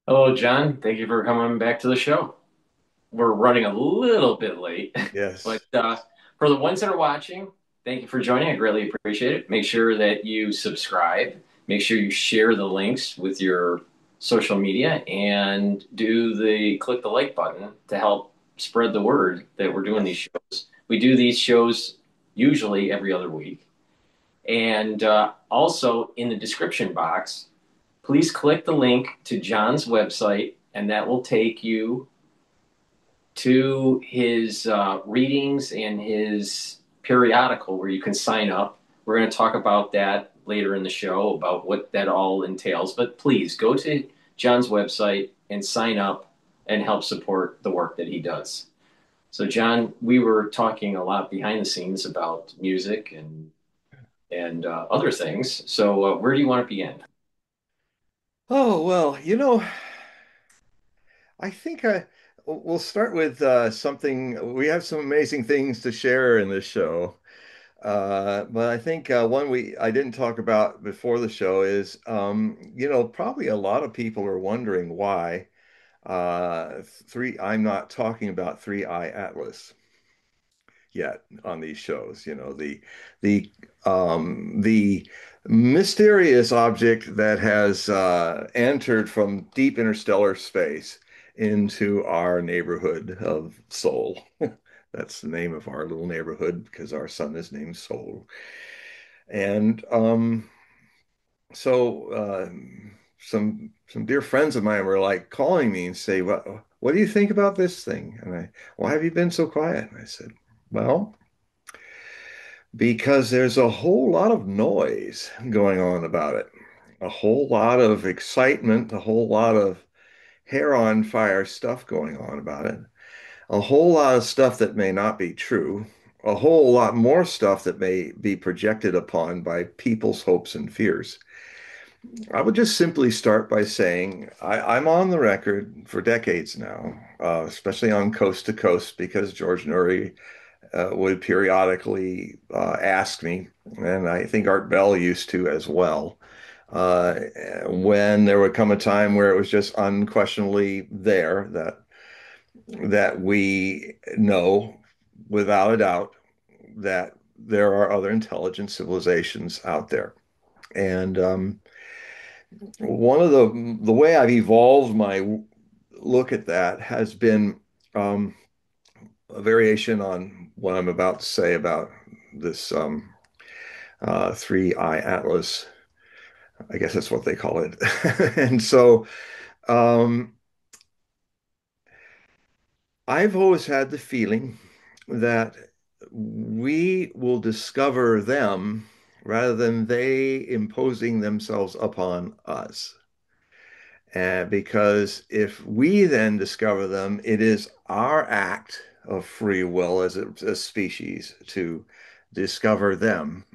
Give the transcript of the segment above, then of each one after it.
Hello, John. Thank you for coming back to the show. We're running a little bit late, but Yes. for the ones that are watching, thank you for joining. I greatly appreciate it. Make sure that you subscribe. Make sure you share the links with your social media and do the click the like button to help spread the word that we're doing these Yes. shows. We do these shows usually every other week. And also in the description box, please click the link to John's website, and that will take you to his readings and his periodical where you can sign up. We're going to talk about that later in the show about what that all entails. But please go to John's website and sign up and help support the work that he does. So, John, we were talking a lot behind the scenes about music and other things. So, where do you want to begin? Oh, well, I think we'll start with something. We have some amazing things to share in this show. But I think one I didn't talk about before the show is, probably a lot of people are wondering why I'm not talking about Three Eye Atlas yet on these shows. The mysterious object that has entered from deep interstellar space into our neighborhood of Sol. That's the name of our little neighborhood because our sun is named Sol. And so some dear friends of mine were like calling me and say, what do you think about this thing? And why have you been so quiet? And I said, well, because there's a whole lot of noise going on about it, a whole lot of excitement, a whole lot of hair on fire stuff going on about it, a whole lot of stuff that may not be true, a whole lot more stuff that may be projected upon by people's hopes and fears. I would just simply start by saying I'm on the record for decades now, especially on Coast to Coast, because George Noory would periodically ask me, and I think Art Bell used to as well, uh, when there would come a time where it was just unquestionably there that we know without a doubt that there are other intelligent civilizations out there. And one of the way I've evolved my look at that has been um, a variation on what I'm about to say about this Three Eye Atlas. I guess that's what they call it. And so um, I've always had the feeling that we will discover them rather than they imposing themselves upon us. And because if we then discover them, it is our act of free will as a species to discover them.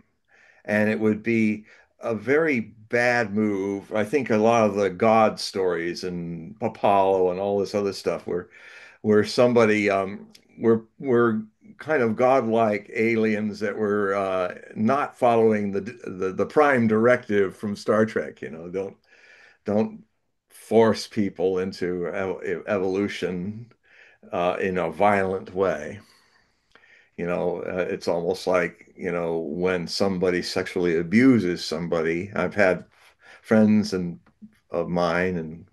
And it would be a very bad move. I think a lot of the God stories and Apollo and all this other stuff where somebody were kind of godlike aliens that were not following the prime directive from Star Trek, don't force people into evolution in a violent way. It's almost like, when somebody sexually abuses somebody. I've had friends and of mine and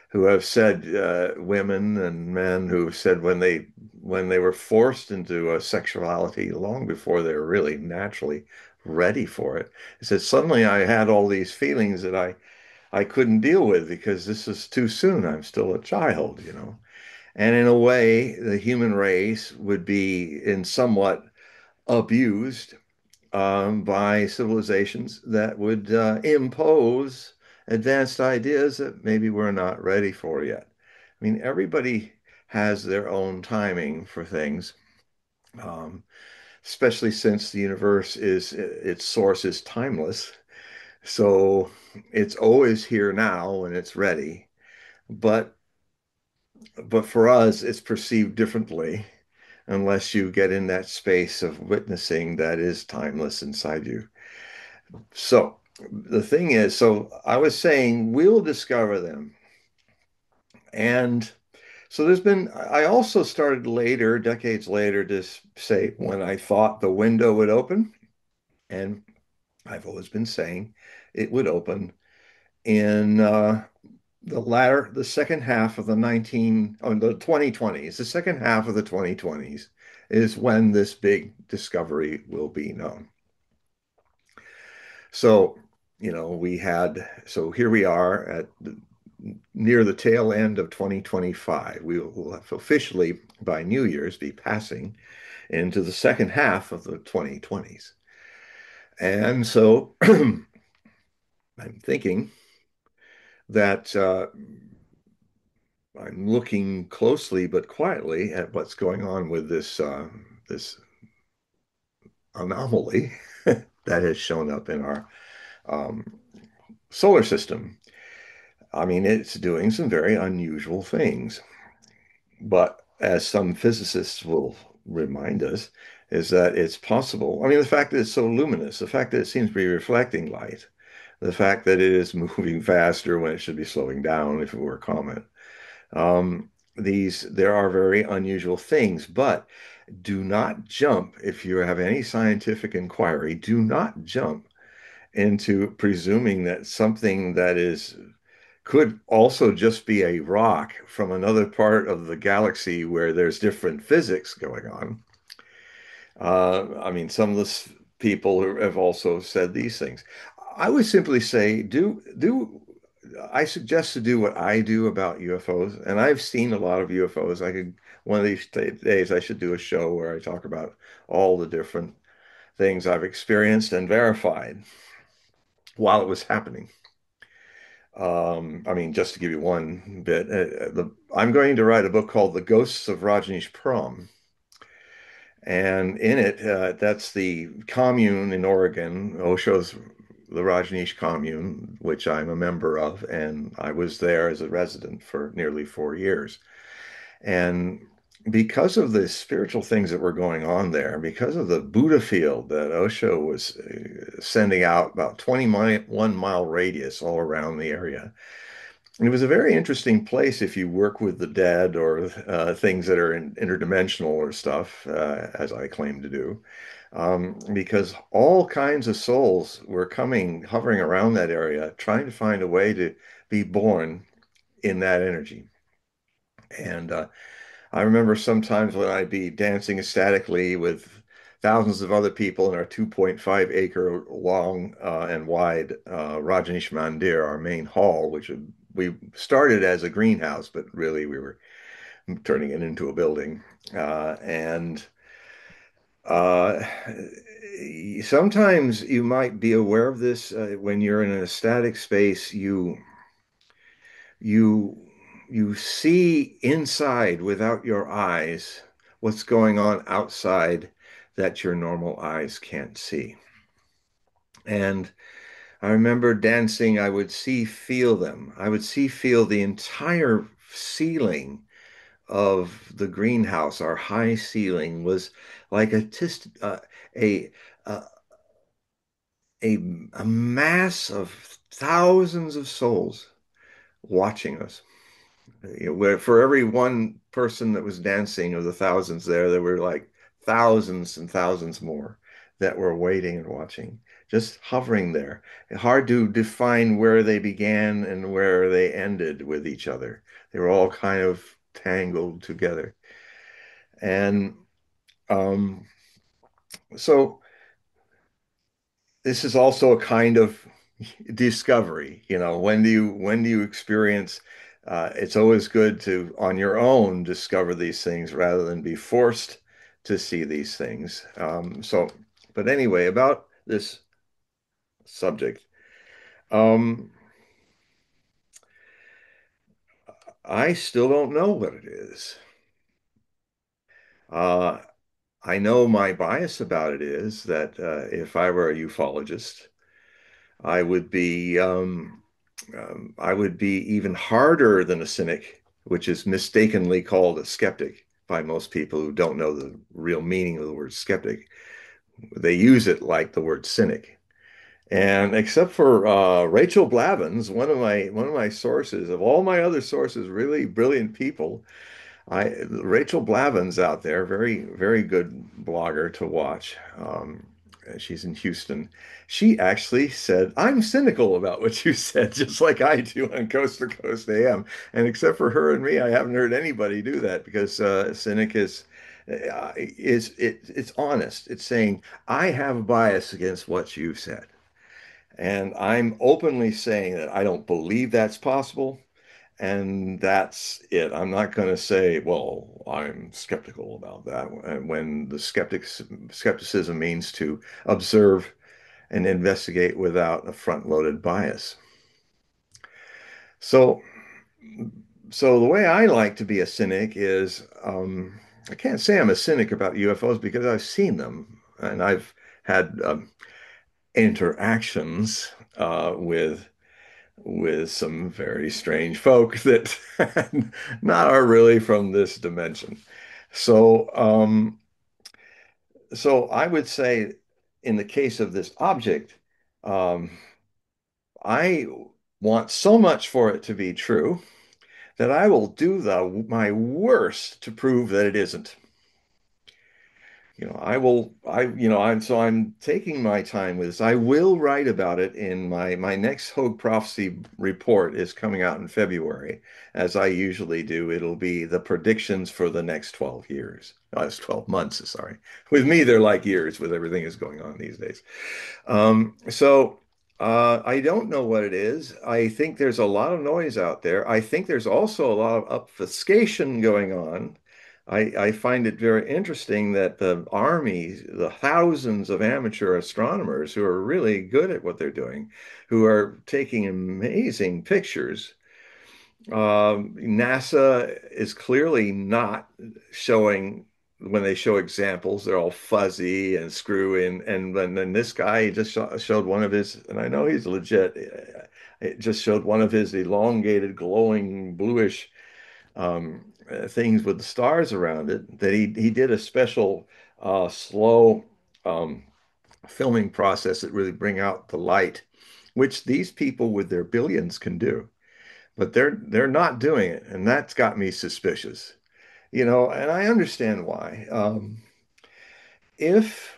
who have said, women and men who have said when they were forced into a sexuality long before they were really naturally ready for it, it said suddenly I had all these feelings that I couldn't deal with because this is too soon. I'm still a child. And in a way, the human race would be in somewhat abused by civilizations that would impose advanced ideas that maybe we're not ready for yet. I mean, everybody has their own timing for things, um, especially since the universe its source is timeless. So it's always here now when it's ready. But but for us, it's perceived differently unless you get in that space of witnessing that is timeless inside you. So the thing is, so I was saying we'll discover them. And so I also started later, decades later, to say when I thought the window would open, and I've always been saying it would open in the second half of the 2020s, the second half of the 2020s is when this big discovery will be known. So, so here we are near the tail end of 2025. We will have officially, by New Year's, be passing into the second half of the 2020s. And so I'm thinking that I'm looking closely but quietly at what's going on with this anomaly that has shown up in our um, solar system. I mean, it's doing some very unusual things. But as some physicists will remind us, is that it's possible. I mean, the fact that it's so luminous, the fact that it seems to be reflecting light, the fact that it is moving faster when it should be slowing down if it were a comet. There are very unusual things, but do not jump if you have any scientific inquiry. Do not jump into presuming that something that is could also just be a rock from another part of the galaxy where there's different physics going on. I mean, some of the people who have also said these things. I would simply say, I suggest to do what I do about UFOs, and I've seen a lot of UFOs. One of these days, I should do a show where I talk about all the different things I've experienced and verified while it was happening. I mean, just to give you one bit, I'm going to write a book called The Ghosts of Rajneesh Prom. And in it, that's the commune in Oregon, Osho's the Rajneesh commune, which I'm a member of. And I was there as a resident for nearly 4 years. And because of the spiritual things that were going on there, because of the Buddha field that Osho was sending out about 21-mile radius all around the area, it was a very interesting place if you work with the dead or things that are interdimensional or stuff, as I claim to do, because all kinds of souls were coming, hovering around that area, trying to find a way to be born in that energy. And I remember sometimes when I'd be dancing ecstatically with thousands of other people in our 2.5-acre long and wide Rajneesh Mandir, our main hall, we started as a greenhouse, but really we were turning it into a building. And uh, Sometimes you might be aware of this when you're in an ecstatic space, you you see inside without your eyes what's going on outside that your normal eyes can't see. And I remember dancing, I would feel them. I would feel the entire ceiling of the greenhouse. Our high ceiling was like a, a, a, a mass of thousands of souls watching us. Where for every one person that was dancing of the thousands there were like thousands and thousands more that were waiting and watching, just hovering there. Hard to define where they began and where they ended with each other. They were all kind of tangled together. And um, so this is also a kind of discovery. When do you experience? It's always good to, on your own, discover these things rather than be forced to see these things. But anyway, about this subject, um, I still don't know what it is. Uh, I know my bias about it is that if I were a ufologist, I would be I would be even harder than a cynic, which is mistakenly called a skeptic by most people who don't know the real meaning of the word skeptic. They use it like the word cynic. And except for Rachel Blevins, one of my sources of all my other sources, really brilliant people, Rachel Blevins out there, very very good blogger to watch. She's in Houston. She actually said, "I'm cynical about what you said, just like I do on Coast to Coast AM." And except for her and me, I haven't heard anybody do that because cynic it's honest. It's saying I have a bias against what you said. And I'm openly saying that I don't believe that's possible. And that's it. I'm not going to say, well, I'm skeptical about that when the skepticism means to observe and investigate without a front-loaded bias. So, so the way I like to be a cynic is, I can't say I'm a cynic about UFOs because I've seen them and I've had interactions with some very strange folk that not are really from this dimension. So, so I would say, in the case of this object, um, I want so much for it to be true that I will do my worst to prove that it isn't. I'm taking my time with this. I will write about it in my next Hogue Prophecy report is coming out in February, as I usually do. It'll be the predictions for the next 12 years. Oh, it's 12 months, sorry. With me, they're like years with everything that's going on these days. I don't know what it is. I think there's a lot of noise out there. I think there's also a lot of obfuscation going on. I find it very interesting that the army, the thousands of amateur astronomers who are really good at what they're doing, who are taking amazing pictures, NASA is clearly not showing, when they show examples, they're all fuzzy and screw in. And then this guy just showed one of his, and I know he's legit, it just showed one of his elongated, glowing, bluish things with the stars around it, that he did a special slow um, filming process that really bring out the light, which these people with their billions can do, but they're not doing it, and that's got me suspicious. And I understand why. If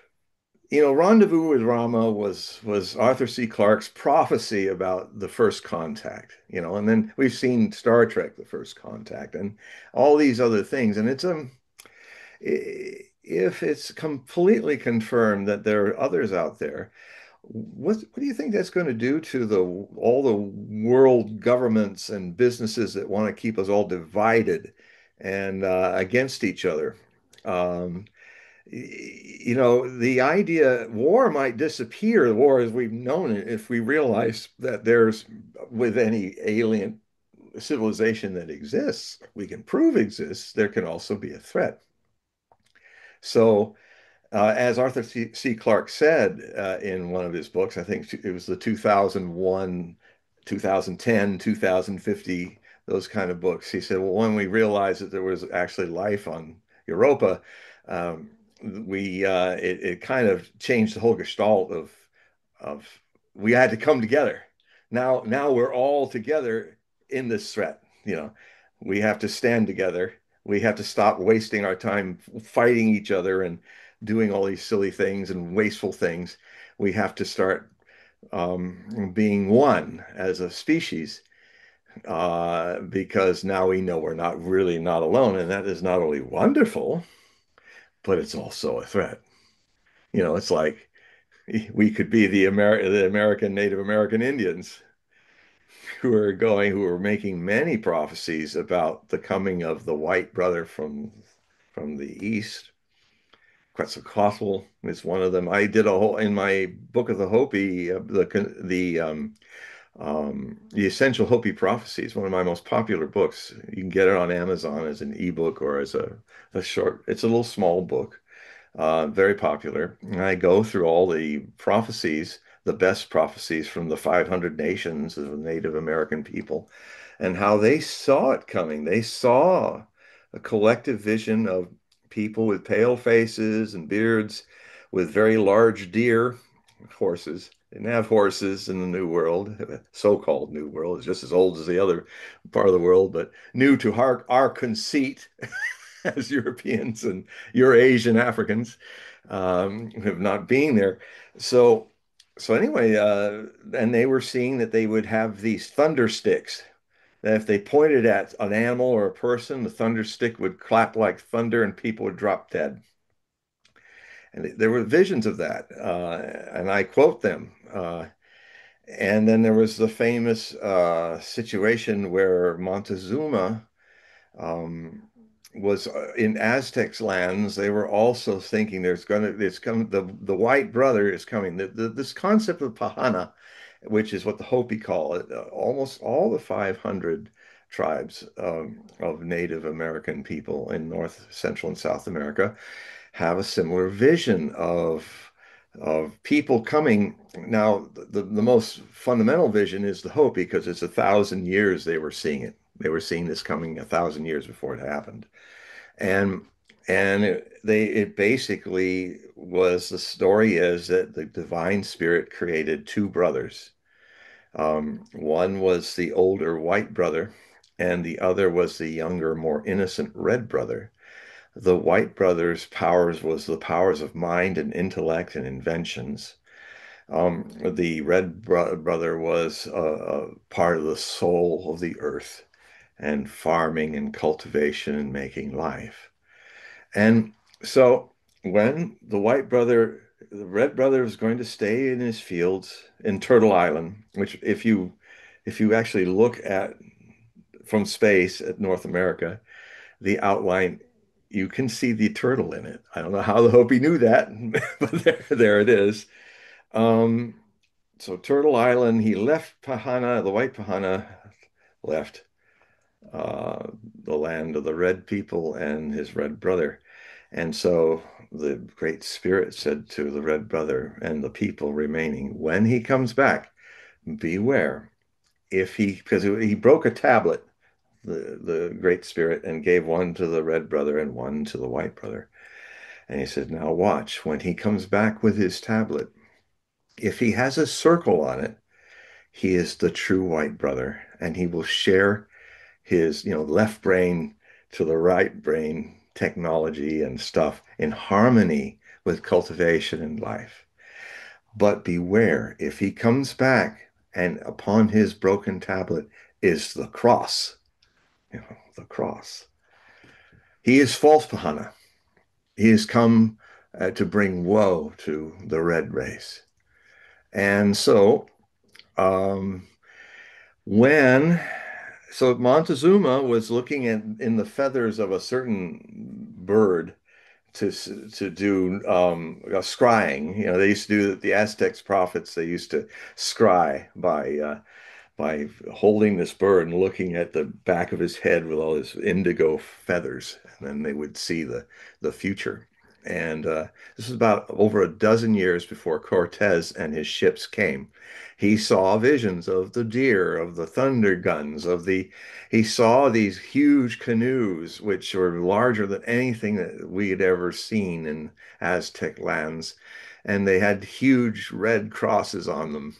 Rendezvous with Rama was Arthur C. Clarke's prophecy about the first contact, and then we've seen Star Trek, The First Contact, and all these other things, and if it's completely confirmed that there are others out there, what do you think that's going to do to all the world governments and businesses that want to keep us all divided and against each other? Um, the idea war might disappear, war as we've known it, if we realize that there's, with any alien civilization that exists, we can prove exists, there can also be a threat. So as Arthur C. Clarke said in one of his books, I think it was the 2001, 2010, 2050, those kind of books. He said, well, when we realized that there was actually life on Europa, um, it kind of changed the whole gestalt of we had to come together. Now we're all together in this threat. We have to stand together. We have to stop wasting our time fighting each other and doing all these silly things and wasteful things. We have to start being one as a species, because now we know we're not alone, and that is not only wonderful, but it's also a threat. It's like we could be the American Native American Indians who are making many prophecies about the coming of the white brother from the east. Quetzalcoatl is one of them. I did a whole in my book of the Hopi, the Essential Hopi Prophecies, one of my most popular books. You can get it on Amazon as an ebook or as a short. It's a little small book, very popular. And I go through all the prophecies, the best prophecies from the 500 nations of Native American people, and how they saw it coming. They saw a collective vision of people with pale faces and beards, with very large deer, horses, They didn't have horses in the New World. So-called New World is just as old as the other part of the world, but new to our conceit as Europeans and Eurasian Africans of not being there. So, so anyway, and they were seeing that they would have these thunder sticks. That if they pointed at an animal or a person, the thunder stick would clap like thunder and people would drop dead. And there were visions of that, and I quote them. And then there was the famous situation where Montezuma um, was in Aztecs lands. They were also thinking it's coming, the white brother is coming. This concept of Pahana, which is what the Hopi call it, almost all the 500 tribes of Native American people in North, Central, and South America have a similar vision of people coming. Now, the most fundamental vision is the Hopi because it's 1,000 years they were seeing it. They were seeing this coming 1,000 years before it happened, and it basically was the story is that the divine spirit created two brothers. One was the older white brother, and the other was the younger, more innocent red brother. The white brother's powers was the powers of mind and intellect and inventions. The brother was a part of the soul of the earth and farming and cultivation and making life. And so when the red brother was going to stay in his fields in Turtle Island, which if you actually look at from space at North America, the outline, you can see the turtle in it. I don't know how the Hopi knew that, but there it is. Um, so Turtle Island, he left Pahana, the white Pahana left uh, the land of the red people and his red brother. And so the Great Spirit said to the red brother and the people remaining, when he comes back, beware. Because he broke a tablet, the Great Spirit, and gave one to the red brother and one to the white brother. And he said, now watch, when he comes back with his tablet, if he has a circle on it, he is the true white brother, and he will share his, left brain to the right brain technology and stuff in harmony with cultivation and life. But beware, if he comes back and upon his broken tablet is the cross, the cross. He is false Pahana. He has come to bring woe to the red race. And so, um, when so Montezuma was looking in the feathers of a certain bird to do scrying. They used to do the Aztecs prophets. They used to scry by holding this bird and looking at the back of his head with all his indigo feathers, and then they would see the future. And this was about over a dozen years before Cortez and his ships came. He saw visions of the deer, of the thunder guns, he saw these huge canoes, which were larger than anything that we had ever seen in Aztec lands. And they had huge red crosses on them.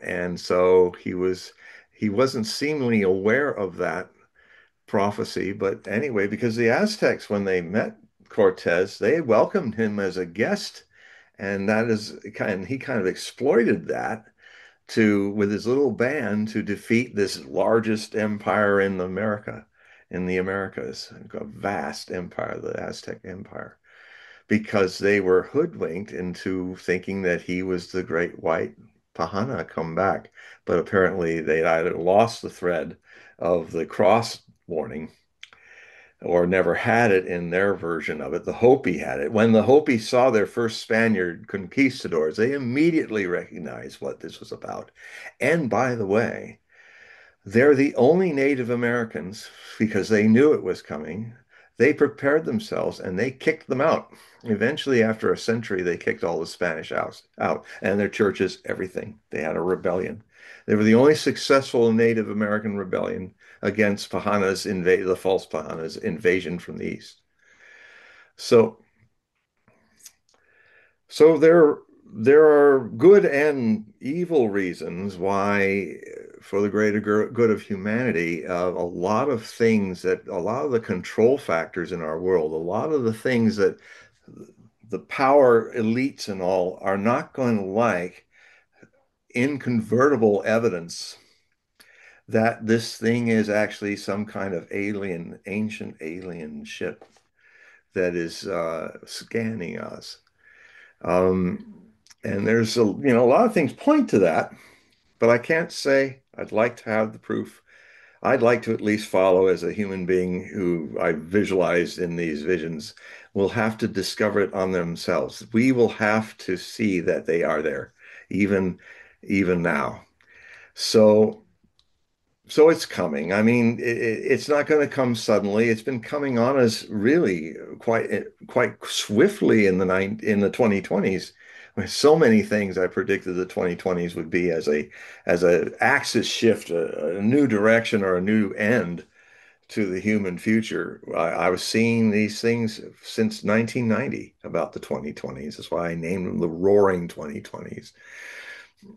And so he wasn't seemingly aware of that prophecy. But anyway, because the Aztecs, when they met Cortez, they welcomed him as a guest. And he kind of exploited that with his little band to defeat this largest empire in the Americas, a vast empire, the Aztec Empire, because they were hoodwinked into thinking that he was the great white Pahana come back. But apparently they either lost the thread of the cross warning or never had it in their version of it. The Hopi had it. When the Hopi saw their first Spaniard conquistadors, they immediately recognized what this was about. And by the way, they're the only Native Americans, because they knew it was coming. They prepared themselves and they kicked them out. Eventually, after a century, they kicked all the Spanish out and their churches, everything. They had a rebellion. They were the only successful Native American rebellion against the false Pahana's invasion from the east. So, so they're there are good and evil reasons why, for the greater good of humanity, a lot of the control factors in our world, a lot of the things that the power elites and all are not going to like, inconvertible evidence that this thing is actually some kind of alien, ancient alien ship that is scanning us. Um, and there's a lot of things point to that, but I can't say I'd like to have the proof. I'd like to at least follow as a human being who I visualized in these visions will have to discover it on themselves. We will have to see that they are there, even even now. So so it's coming. I mean, it's not going to come suddenly. It's been coming on us really quite swiftly in the 2020s. So many things I predicted the 2020s would be as a axis shift, a new direction or a new end to the human future. I was seeing these things since 1990 about the 2020s. That's why I named them the Roaring 2020s.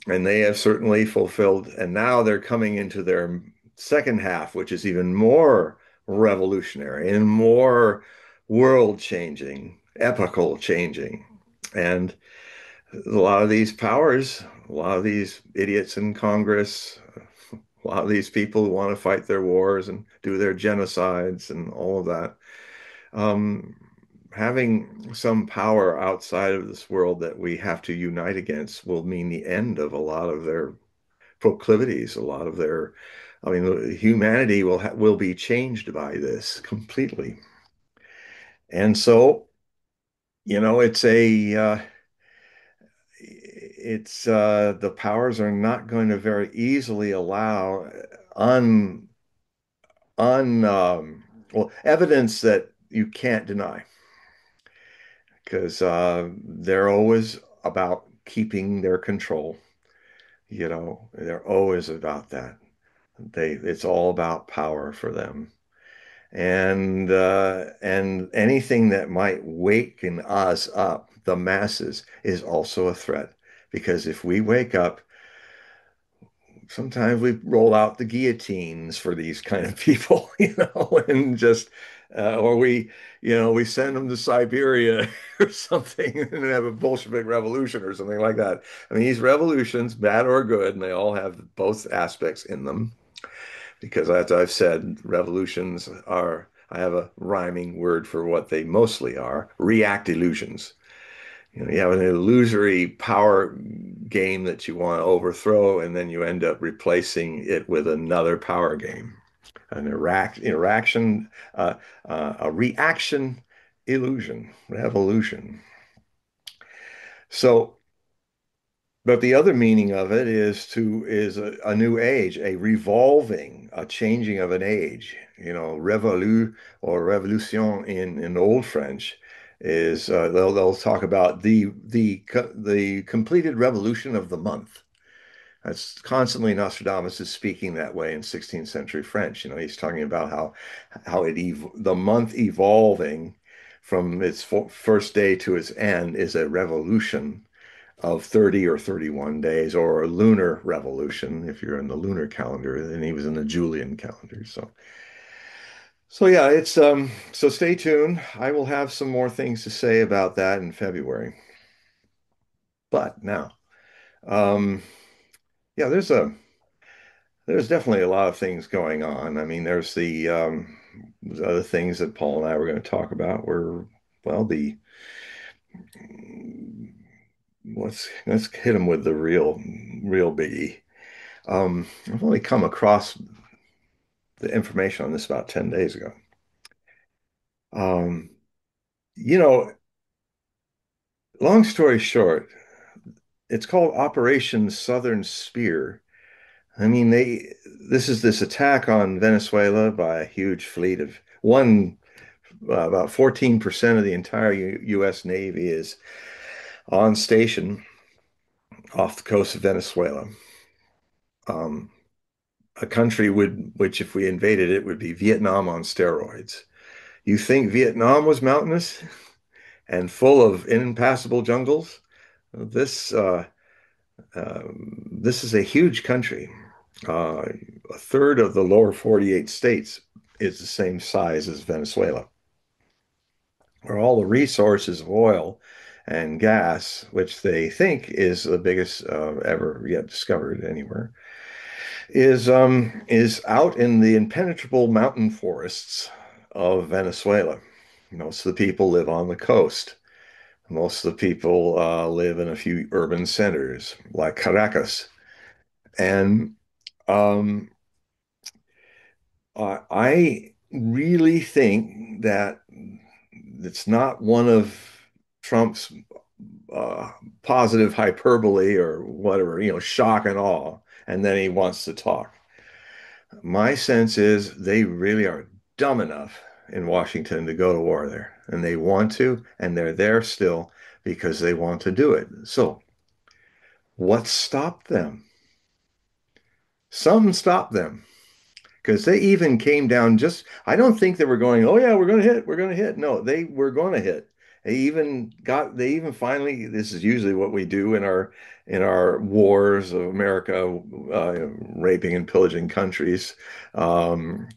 And they have certainly fulfilled, and now they're coming into their second half, which is even more revolutionary and more world changing, epochal changing. And a lot of these powers, a lot of these idiots in Congress, a lot of these people who want to fight their wars and do their genocides and all of that, um, having some power outside of this world that we have to unite against will mean the end of a lot of their proclivities, a lot of their, I mean, humanity will be changed by this completely. And so, it's the powers are not going to very easily allow un un well evidence that you can't deny because they're always about keeping their control. They're always about that. It's all about power for them. And anything that might waken us up, the masses, is also a threat. Because if we wake up, sometimes we roll out the guillotines for these kind of people, and just or we send them to Siberia or something and have a Bolshevik revolution or something like that. I mean, these revolutions, bad or good, and they all have both aspects in them. Because as I've said, revolutions are, I have a rhyming word for what they mostly are, react illusions. You have an illusory power game that you want to overthrow, and then you end up replacing it with another power game. An interaction, a reaction illusion, revolution. So, but the other meaning of it is a new age, a revolving, a changing of an age. Revolu or revolution in Old French is they'll talk about the completed revolution of the month. That's constantly Nostradamus is speaking that way in 16th century French. He's talking about how the month evolving from its first day to its end is a revolution of 30 or 31 days, or a lunar revolution if you're in the lunar calendar, and he was in the Julian calendar. So yeah, it's so stay tuned. I will have some more things to say about that in February. But now, um, yeah, there's definitely a lot of things going on. I mean, there's other things that Paul and I were going to talk about were, well, the let's hit them with the real biggie. I've only come across the information on this about 10 days ago. Um, you know, long story short, it's called Operation Southern Spear. I mean, this is this attack on Venezuela by a huge fleet of about 14% of the entire U.S. Navy is on station off the coast of Venezuela. Um, a country which, if we invaded it, would be Vietnam on steroids. You think Vietnam was mountainous and full of impassable jungles? This this is a huge country. Uh, a third of the lower 48 states is the same size as Venezuela, where all the resources of oil and gas, which they think is the biggest ever yet discovered anywhere, is out in the impenetrable mountain forests of Venezuela. Most of the people live on the coast. Most of the people live in a few urban centers like Caracas. And um, I really think that it's not one of Trump's uh, positive hyperbole or whatever, shock and awe, and then he wants to talk. My sense is they really are dumb enough in Washington to go to war there, and they want to, and they're there still because they want to do it. So, what stopped them? Some stopped them because they even came down just, I don't think they were going, oh yeah, we're going to hit. No, they were going to hit. They even finally, this is usually what we do in our wars of America, raping and pillaging countries. Um,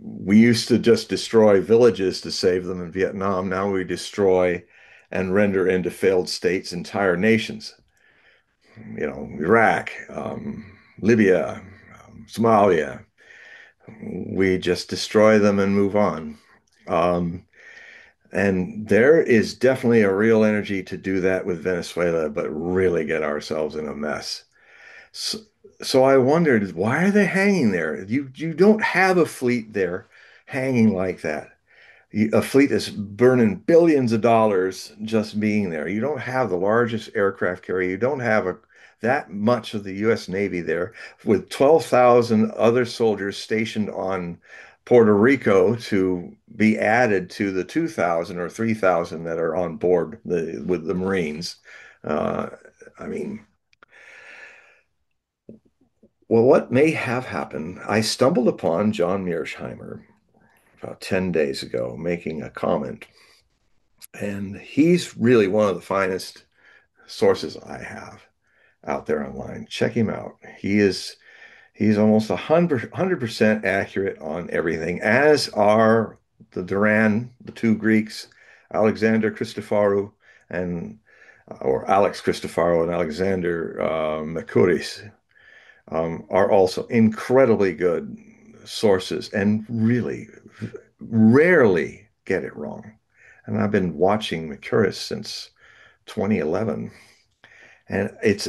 we used to just destroy villages to save them in Vietnam. Now we destroy and render into failed states entire nations. Iraq, Libya, Somalia. We just destroy them and move on. Um, and there is definitely a real energy to do that with Venezuela, but really get ourselves in a mess. So, so I wondered, why are they hanging there? You don't have a fleet there hanging like that. A fleet that's burning billions of dollars just being there. You don't have the largest aircraft carrier. You don't have that much of the U.S. Navy there with 12,000 other soldiers stationed on Puerto Rico to be added to the 2,000 or 3,000 that are on board with the Marines. Uh, I mean, well, what may have happened, I stumbled upon John Mearsheimer about 10 days ago making a comment, and he's really one of the finest sources I have out there online. Check him out. He's almost 100% accurate on everything, as are the two Greeks, Alexander Christoforou and or Alex Christoforou and Alexander Mercouris, are also incredibly good sources and really rarely get it wrong. And I've been watching Mercouris since 2011, and it's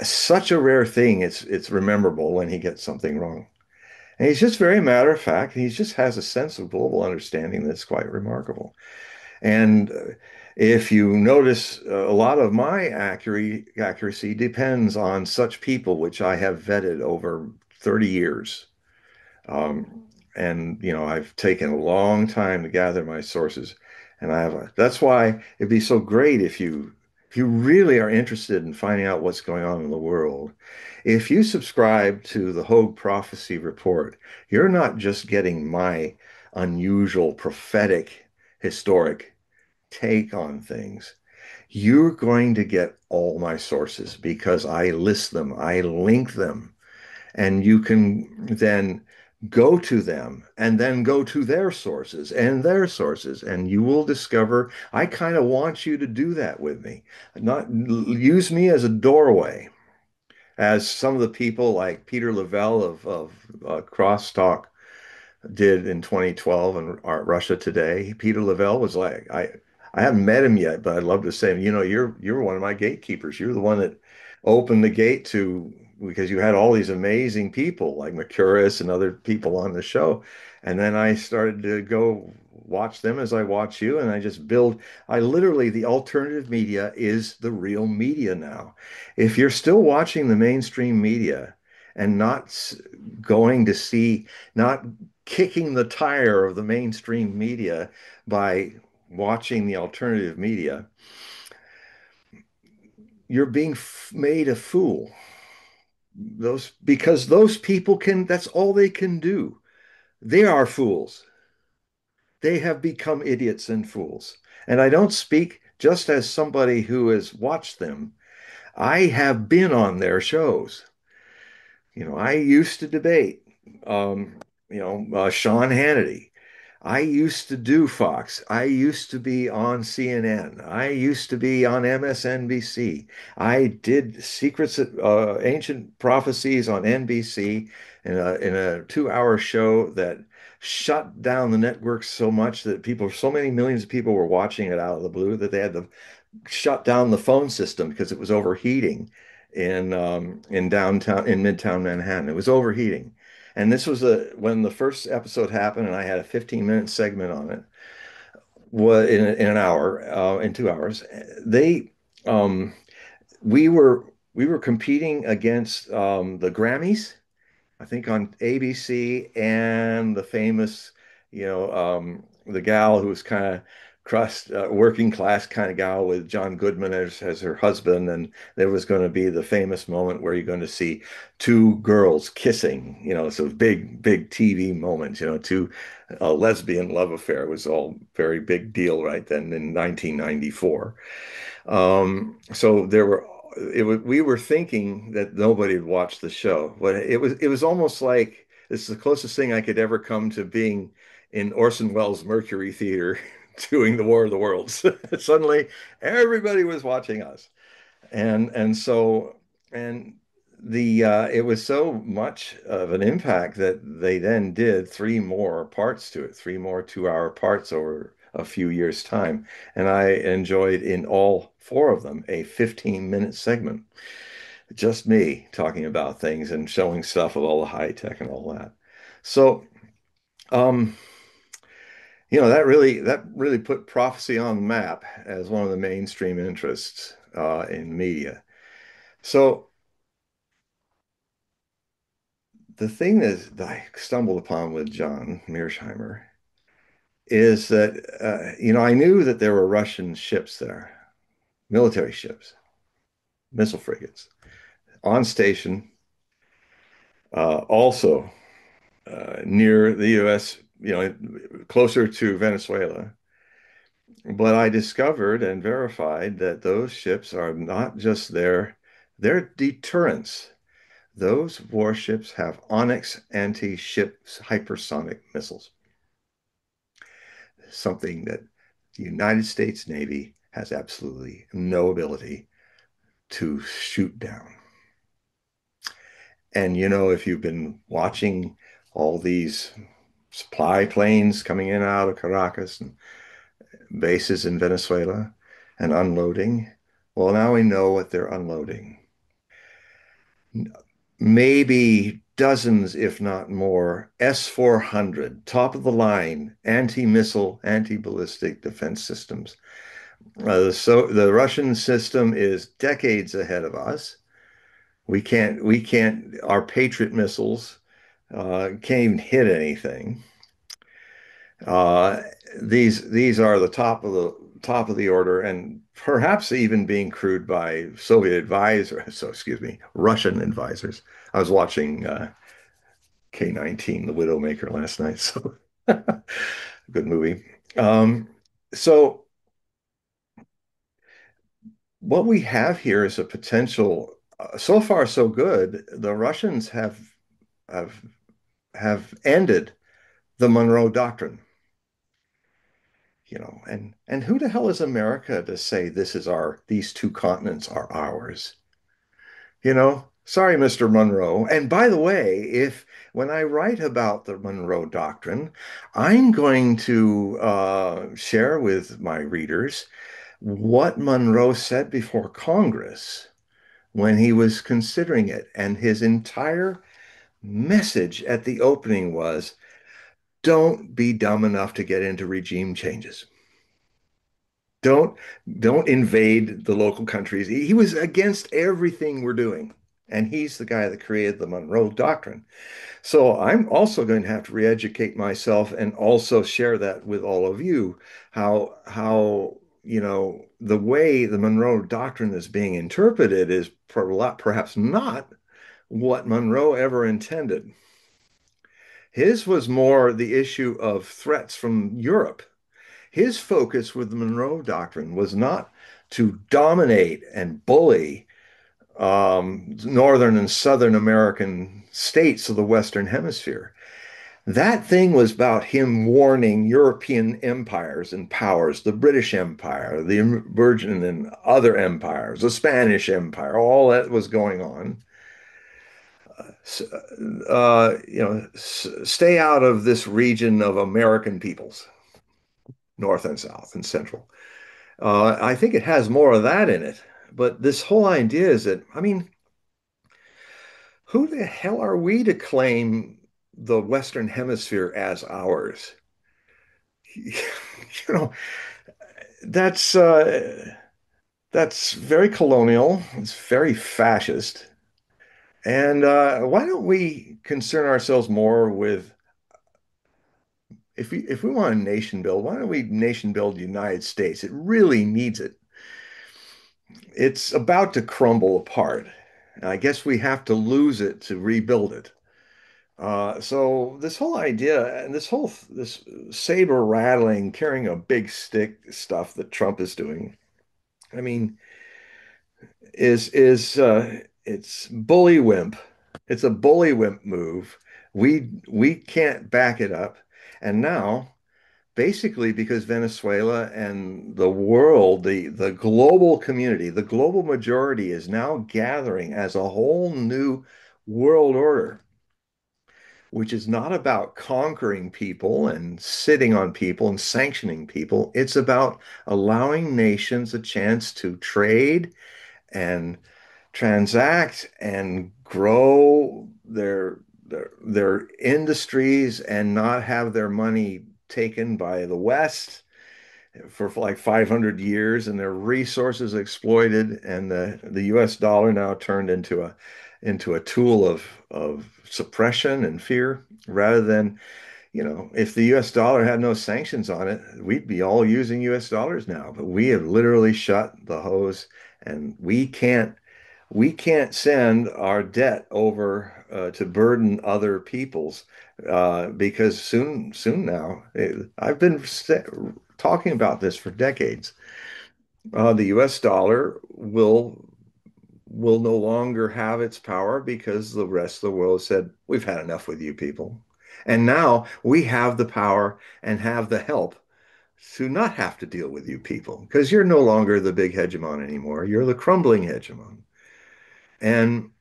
such a rare thing. It's rememberable when he gets something wrong. And he's just very matter of fact. He just has a sense of global understanding that's quite remarkable. And if you notice, a lot of my accuracy depends on such people, which I have vetted over 30 years. Um, and I've taken a long time to gather my sources, and that's why it'd be so great if you really are interested in finding out what's going on in the world. If you subscribe to the Hogue Prophecy Report, you're not just getting my unusual prophetic historic take on things. You're going to get all my sources because I list them, I link them, and you can then go to them and then go to their sources, and you will discover I kind of want you to do that with me. Not use me as a doorway, as some of the people like Peter Lavelle of Crosstalk did in 2012 in Art Russia Today. Peter Lavelle was like, I haven't met him yet, but I'd love to say, you're one of my gatekeepers. You're the one that opened the gate to, because you had all these amazing people like Mercouris and other people on the show. And then I started to go watch them as I watch you, and I literally, the alternative media is the real media now. If you're still watching the mainstream media and not going to see, not kicking the tire of the mainstream media by watching the alternative media, you're being made a fool. Because those people that's all they can do. They are fools. They have become idiots and fools. And I don't speak just as somebody who has watched them, I have been on their shows. I used to debate, um, Sean Hannity. I used to do Fox. I used to be on CNN. I used to be on MSNBC. I did Secrets, Ancient Prophecies on NBC in a 2-hour show that shut down the network so much that so many millions of people were watching it out of the blue that they had to shut down the phone system because it was overheating in downtown in Midtown Manhattan. It was overheating. And this was when the first episode happened, and I had a 15-minute segment on it. Was in an hour, in 2 hours. They um, we were competing against the Grammys, I think on ABC, and the famous, the gal who was kind of crust, working class kind of gal with John Goodman as her husband. And there was going to be the famous moment where you're going to see two girls kissing, so big, big TV moment, two a lesbian love affair was all very big deal right then in 1994. So we were thinking that nobody would watch the show, but it was almost like this is the closest thing I could ever come to being in Orson Welles' Mercury Theater doing the War of the Worlds. Suddenly, everybody was watching us, and and the it was so much of an impact that they then did three more parts to it, three more 2-hour parts over a few years' time. And I enjoyed in all four of them a 15-minute segment, just me talking about things and showing stuff with all the high tech and all that. So, um, that really put prophecy on the map as one of the mainstream interests in media. So the thing that I stumbled upon with John Mearsheimer is that I knew that there were Russian ships there, military ships, missile frigates on station, also near the U.S., closer to Venezuela. But I discovered and verified that those ships are not just there, they're deterrents. Those warships have Onyx anti-ship hypersonic missiles, something that the United States Navy has absolutely no ability to shoot down. And if you've been watching all these supply planes coming in and out of Caracas and bases in Venezuela and unloading, well, now we know what they're unloading. Maybe dozens, if not more, S-400, top of the line, anti-missile, anti-ballistic defense systems. So the Russian system is decades ahead of us. Our Patriot missiles can't even hit anything. Uh, these are the top of the order, and perhaps even being crewed by Soviet advisors. So excuse me, Russian advisors. I was watching K-19, The Widowmaker last night, so good movie. Um, so what we have here is a potential. So far, so good. The Russians have have ended the Monroe Doctrine. And who the hell is America to say these two continents are ours? Sorry, Mr. Monroe. And by the way, if when I write about the Monroe Doctrine, I'm going to share with my readers what Monroe said before Congress when he was considering it. And his entire message at the opening was, don't be dumb enough to get into regime changes. Don't don't invade the local countries. He was against everything we're doing. And he's the guy that created the Monroe Doctrine. So I'm also going to have to re-educate myself and also share that with all of you, how the way the Monroe Doctrine is being interpreted is perhaps not what Monroe ever intended. His was more the issue of threats from Europe. His focus with the Monroe Doctrine was not to dominate and bully northern and southern American states of the Western Hemisphere. That thing was about him warning European empires and powers, the British Empire, the Virgin and other empires, the Spanish Empire, all that was going on. Stay out of this region of American peoples, North and South and Central. I think it has more of that in it. But this whole idea is that, I mean, who the hell are we to claim the Western Hemisphere as ours? You know, that's that's very colonial. It's very fascist. And why don't we concern ourselves more with if we want a nation build, why don't we nation build the United States? It really needs it. It's about to crumble apart. I guess we have to lose it to rebuild it. So this whole idea and this saber rattling, carrying a big stick stuff that Trump is doing, I mean, is it's bully wimp. It's a bully wimp move. We can't back it up. And now, basically, because Venezuela and the world, the global community, the global majority is now gathering as a whole new world order, which is not about conquering people and sitting on people and sanctioning people. It's about allowing nations a chance to trade and transact and grow their industries and not have their money taken by the West for like 500 years and their resources exploited and the US dollar now turned into a tool of suppression and fear rather than, if the US dollar had no sanctions on it, we'd be all using US dollars now. But we have literally shut the hose and we can't send our debt over to burden other peoples because soon now, I've been talking about this for decades. The U.S. dollar will no longer have its power because the rest of the world said, we've had enough with you people. And now we have the power and have the help to not have to deal with you people because you're no longer the big hegemon anymore. You're the crumbling hegemon. And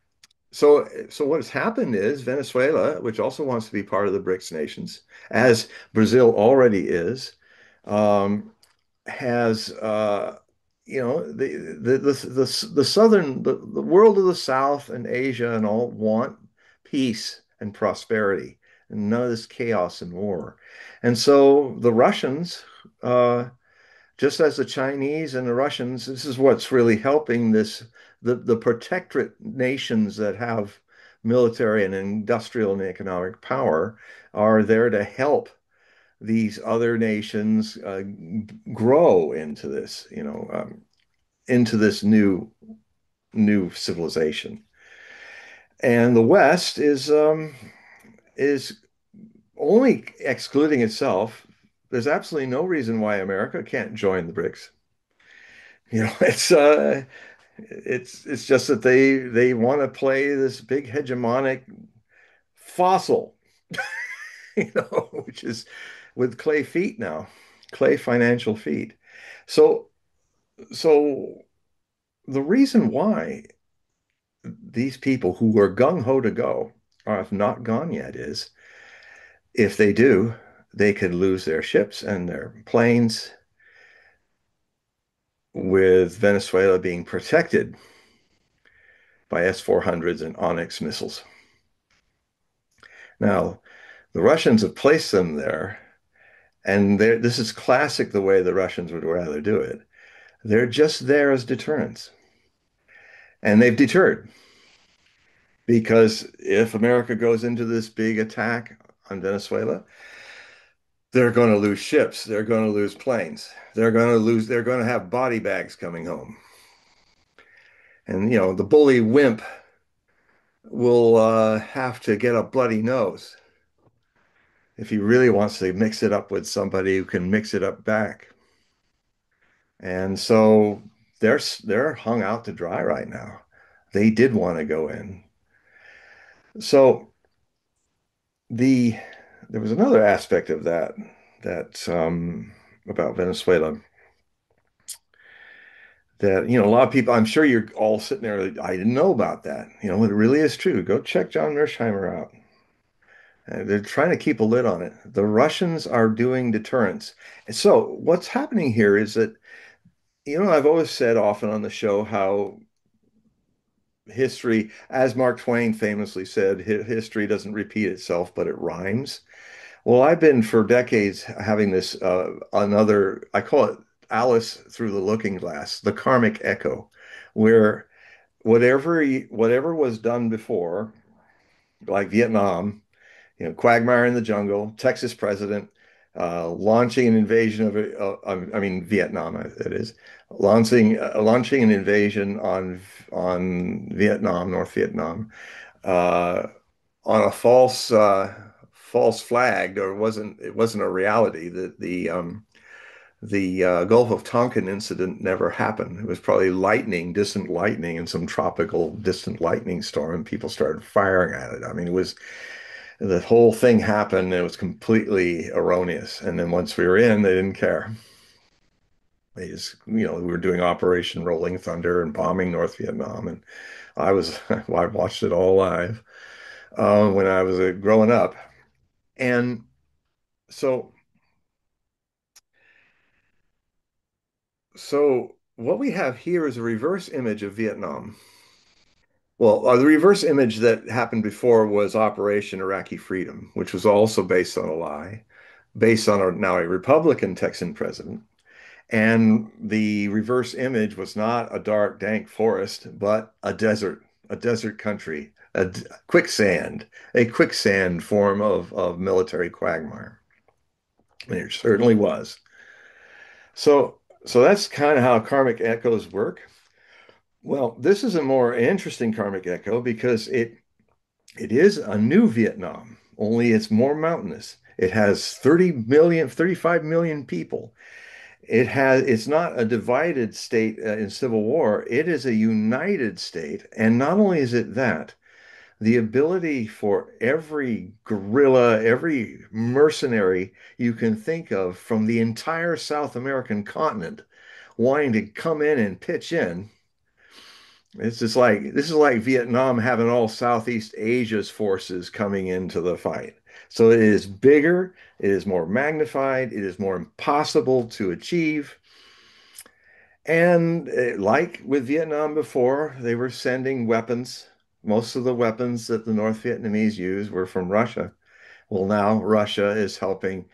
so what has happened is Venezuela, which also wants to be part of the BRICS nations, as Brazil already is, um, has the southern the world of the South and Asia and all want peace and prosperity and none of this chaos and war. And so the Russians, just as the Chinese and the Russians, this is what's really helping the protectorate nations that have military and industrial and economic power are there to help these other nations grow into this new civilization. And the West is only excluding itself. There's absolutely no reason why America can't join the BRICS. It's just that they want to play this big hegemonic fossil, which is with clay feet now, clay financial feet. So so the reason why these people who were gung-ho to go or have not gone yet is if they do, they could lose their ships and their planes with Venezuela being protected by S-400s and Onyx missiles. Now, the Russians have placed them there, and this is classic the way the Russians would rather do it. They're just there as deterrents. And they've deterred because if America goes into this big attack on Venezuela, they're going to lose ships, they're going to lose planes, they're going to have body bags coming home. And the bully wimp will have to get a bloody nose. if he really wants to mix it up with somebody who can mix it up back. And so they're hung out to dry right now. They did want to go in. So the there was another aspect of that about Venezuela that a lot of people, I'm sure you're all sitting there like, I didn't know about that. It really is true. Go check John Mersheimer out. They're trying to keep a lid on it. The Russians are doing deterrence. So what's happening here is that, I've always said often on the show how history, as Mark Twain famously said, history doesn't repeat itself, but it rhymes. Well, I've been for decades having this another, I call it Alice through the looking glass, the karmic echo, where whatever was done before, like Vietnam, quagmire in the jungle, Texas president, launching an invasion I mean, Vietnam, that is, launching an invasion on Vietnam, North Vietnam, uh, on a false flag. It wasn't a reality. The Gulf of Tonkin incident never happened. It was probably lightning, distant lightning, in some tropical distant lightning storm, and people started firing at it. I mean, it was the whole thing happened. It was completely erroneous. And then once we were in, they didn't care. They just, we were doing Operation Rolling Thunder and bombing North Vietnam, and I watched it all live when I was growing up. And so, so what we have here is a reverse image of Vietnam. Well, the reverse image that happened before was Operation Iraqi Freedom, which was also based on a lie, based on now a Republican Texan president. And the reverse image was not a dark, dank forest, but a desert country, a quicksand form of military quagmire. And it certainly was. So that's kind of how karmic echoes work. Well, this is a more interesting karmic echo because it is a new Vietnam, only it's more mountainous. It has 30 million, 35 million people. It's not a divided state in civil war. It is a united state. And not only is it that, the ability for every guerrilla, every mercenary you can think of from the entire South American continent wanting to come in and pitch in. This is like Vietnam having all Southeast Asia's forces coming into the fight. So it is bigger, it is more magnified, it is more impossible to achieve. And like with Vietnam before, they were sending weapons. Most of the weapons that the North Vietnamese used were from Russia. Well, now Russia is helping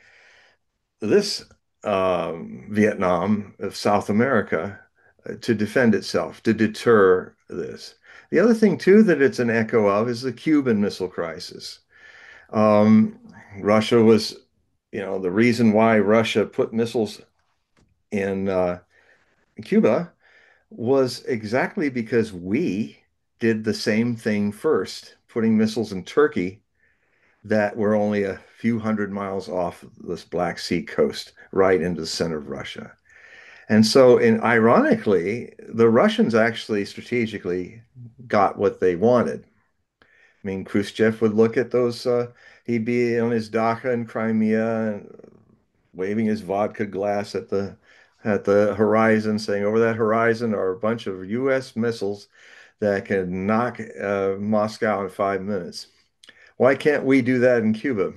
this Vietnam of South America to defend itself, to deter this. The other thing, too, that it's an echo of is the Cuban Missile Crisis. Um, Russia was, the reason why Russia put missiles in Cuba was exactly because we did the same thing first, putting missiles in Turkey that were only a few hundred miles off this Black Sea coast, right into the center of Russia. And so, ironically, the Russians actually strategically got what they wanted. I mean, Khrushchev would look at those, he'd be on his dacha in Crimea, waving his vodka glass at the horizon, saying, over that horizon are a bunch of U.S. missiles that can knock Moscow in 5 minutes. Why can't we do that in Cuba?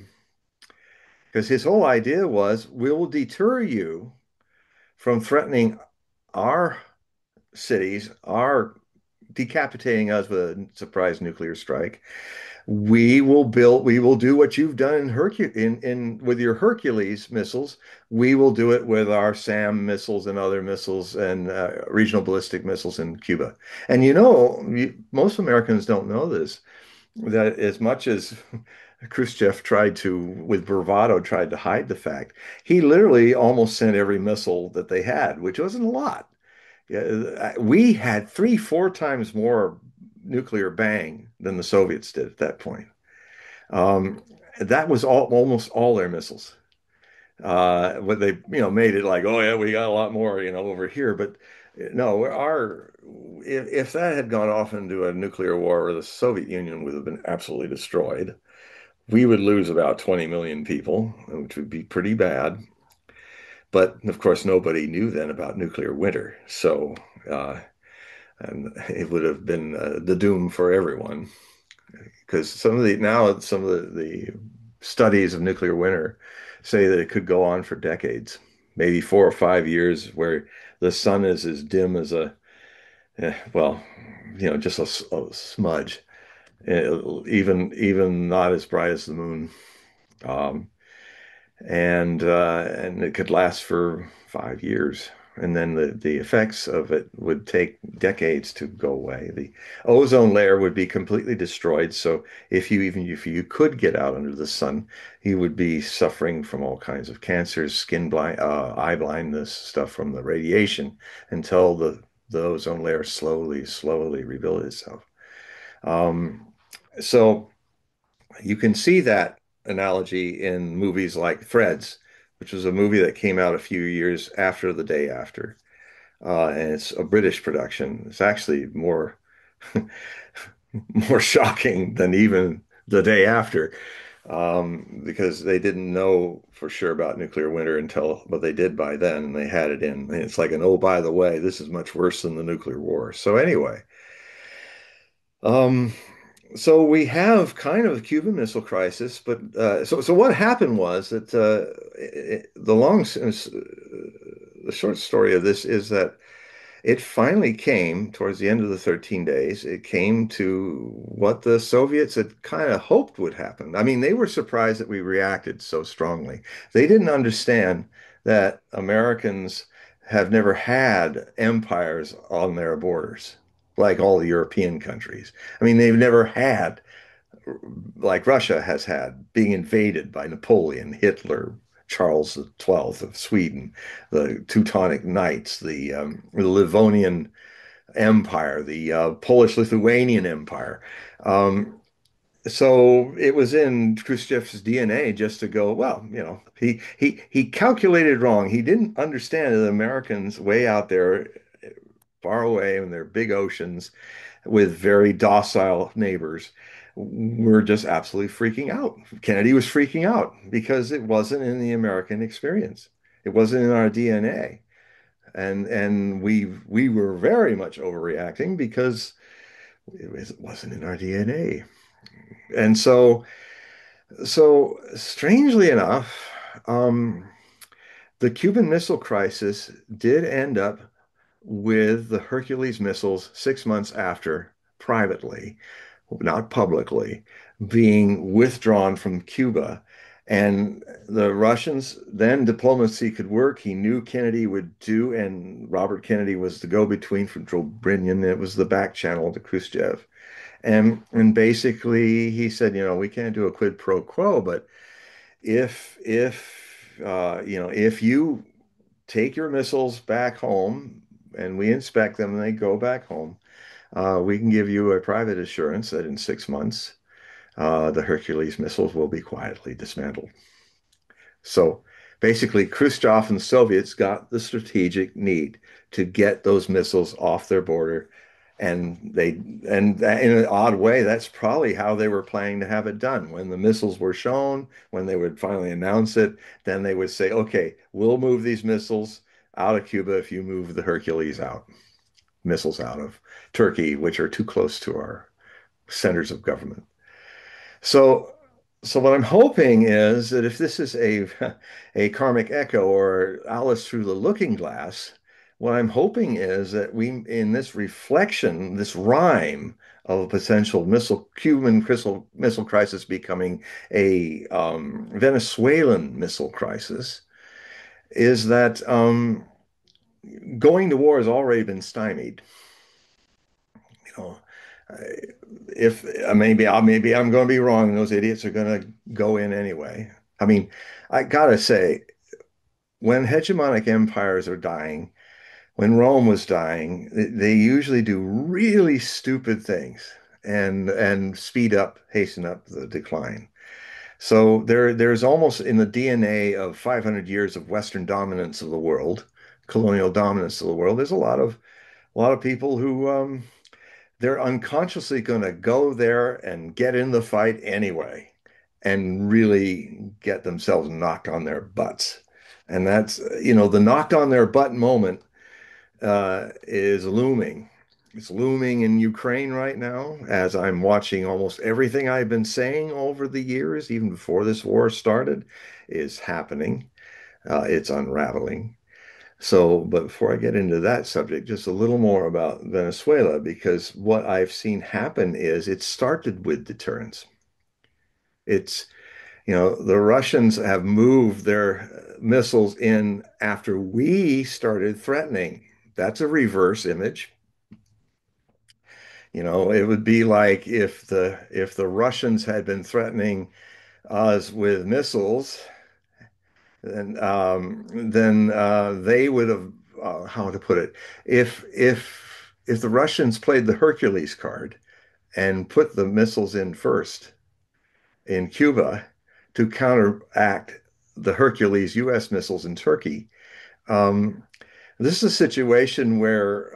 Because his whole idea was, we will deter you from threatening our cities, our decapitating us with a surprise nuclear strike. We will do what you've done in with your Hercules missiles. We will do it with our SAM missiles and other missiles and regional ballistic missiles in Cuba. And most Americans don't know this, that as much as Khrushchev tried to, with bravado, tried to hide the fact, he literally almost sent every missile that they had, which wasn't a lot. Yeah, we had 3, 4 times more nuclear bang than the Soviets did at that point. Um, that was almost all their missiles. What they, made it like, oh yeah, we got a lot more, over here. But no, if that had gone off into a nuclear war, the Soviet Union would have been absolutely destroyed. We would lose about 20 million people, which would be pretty bad. But of course, nobody knew then about nuclear winter. So, uh, and it would have been the doom for everyone. Because some of the studies of nuclear winter say that it could go on for decades, maybe 4 or 5 years, where the sun is as dim as well, just a smudge, even not as bright as the moon. Um, and it could last for 5 years. And then the effects of it would take decades to go away. The ozone layer would be completely destroyed. So if you could get out under the sun, you would be suffering from all kinds of cancers, skin blind, eye blindness, stuff from the radiation until the ozone layer slowly rebuilt itself. Um, so you can see that analogy in movies like Threads, which was a movie that came out a few years after The Day After. And it's a British production. It's actually more shocking than even The Day After, because they didn't know for sure about nuclear winter until, but they did by then, and they had it in. And it's like an, oh, by the way, this is much worse than the nuclear war. So anyway, um, so we have kind of a Cuban Missile Crisis, but so what happened was that the short story of this is that it finally came towards the end of the 13 days. It came to what the Soviets had kind of hoped would happen. I mean, they were surprised that we reacted so strongly. They didn't understand that Americans have never had empires on their borders like all the European countries. I mean, they've never had, like Russia has had, being invaded by Napoleon, Hitler, Charles XII of Sweden, the Teutonic Knights, the Livonian Empire, the Polish-Lithuanian Empire. Um, so it was in Khrushchev's DNA just to go, well, he calculated wrong. He didn't understand that the Americans way out there, far away in their big oceans, with very docile neighbors, were just absolutely freaking out. Kennedy was freaking out because it wasn't in the American experience. It wasn't in our DNA. And we were very much overreacting because it wasn't in our DNA. And so strangely enough, um, the Cuban Missile Crisis did end up with the Hercules missiles 6 months after, privately, not publicly, being withdrawn from Cuba. And the Russians, then diplomacy could work. He knew Kennedy would do, and Robert Kennedy was the go-between for Brighteon. It was the back channel to Khrushchev. And basically he said, we can't do a quid pro quo, but if you take your missiles back home and we inspect them and they go back home, we can give you a private assurance that in 6 months, the Hercules missiles will be quietly dismantled. So basically, Khrushchev and the Soviets got the strategic need to get those missiles off their border. And in an odd way, that's probably how they were planning to have it done. When the missiles were shown, when they would finally announce it, then they would say, okay, we'll move these missiles out of Cuba if you move the Hercules missiles out of Turkey, which are too close to our centers of government. So, so what I'm hoping is that if this is a karmic echo or Alice through the looking glass, what I'm hoping is that in this reflection, this rhyme of a potential Cuban missile crisis becoming a Venezuelan missile crisis, is that going to war has already been stymied. You know, if maybe I'm going to be wrong, and those idiots are going to go in anyway. I mean, I gotta say, when hegemonic empires are dying, when Rome was dying, they usually do really stupid things. and hasten up the decline. So there's almost in the DNA of 500 years of Western dominance of the world, colonial dominance of the world. There's a lot of people who they're unconsciously going to go there and get in the fight anyway, and really get themselves knocked on their butts. And that's, the knocked on their butt moment is looming. It's looming in Ukraine right now as I'm watching almost everything I've been saying over the years, even before this war started, is happening. It's unraveling. So, but before I get into that subject, just a little more about Venezuela, because what I've seen happen is it started with deterrence. It's, the Russians have moved their missiles in after we started threatening. That's a reverse image. It would be like if the Russians had been threatening us with missiles, then they would have how to put it, if the Russians played the Hercules card and put the missiles in first in Cuba to counteract the Hercules U.S. missiles in Turkey. Um, this is a situation where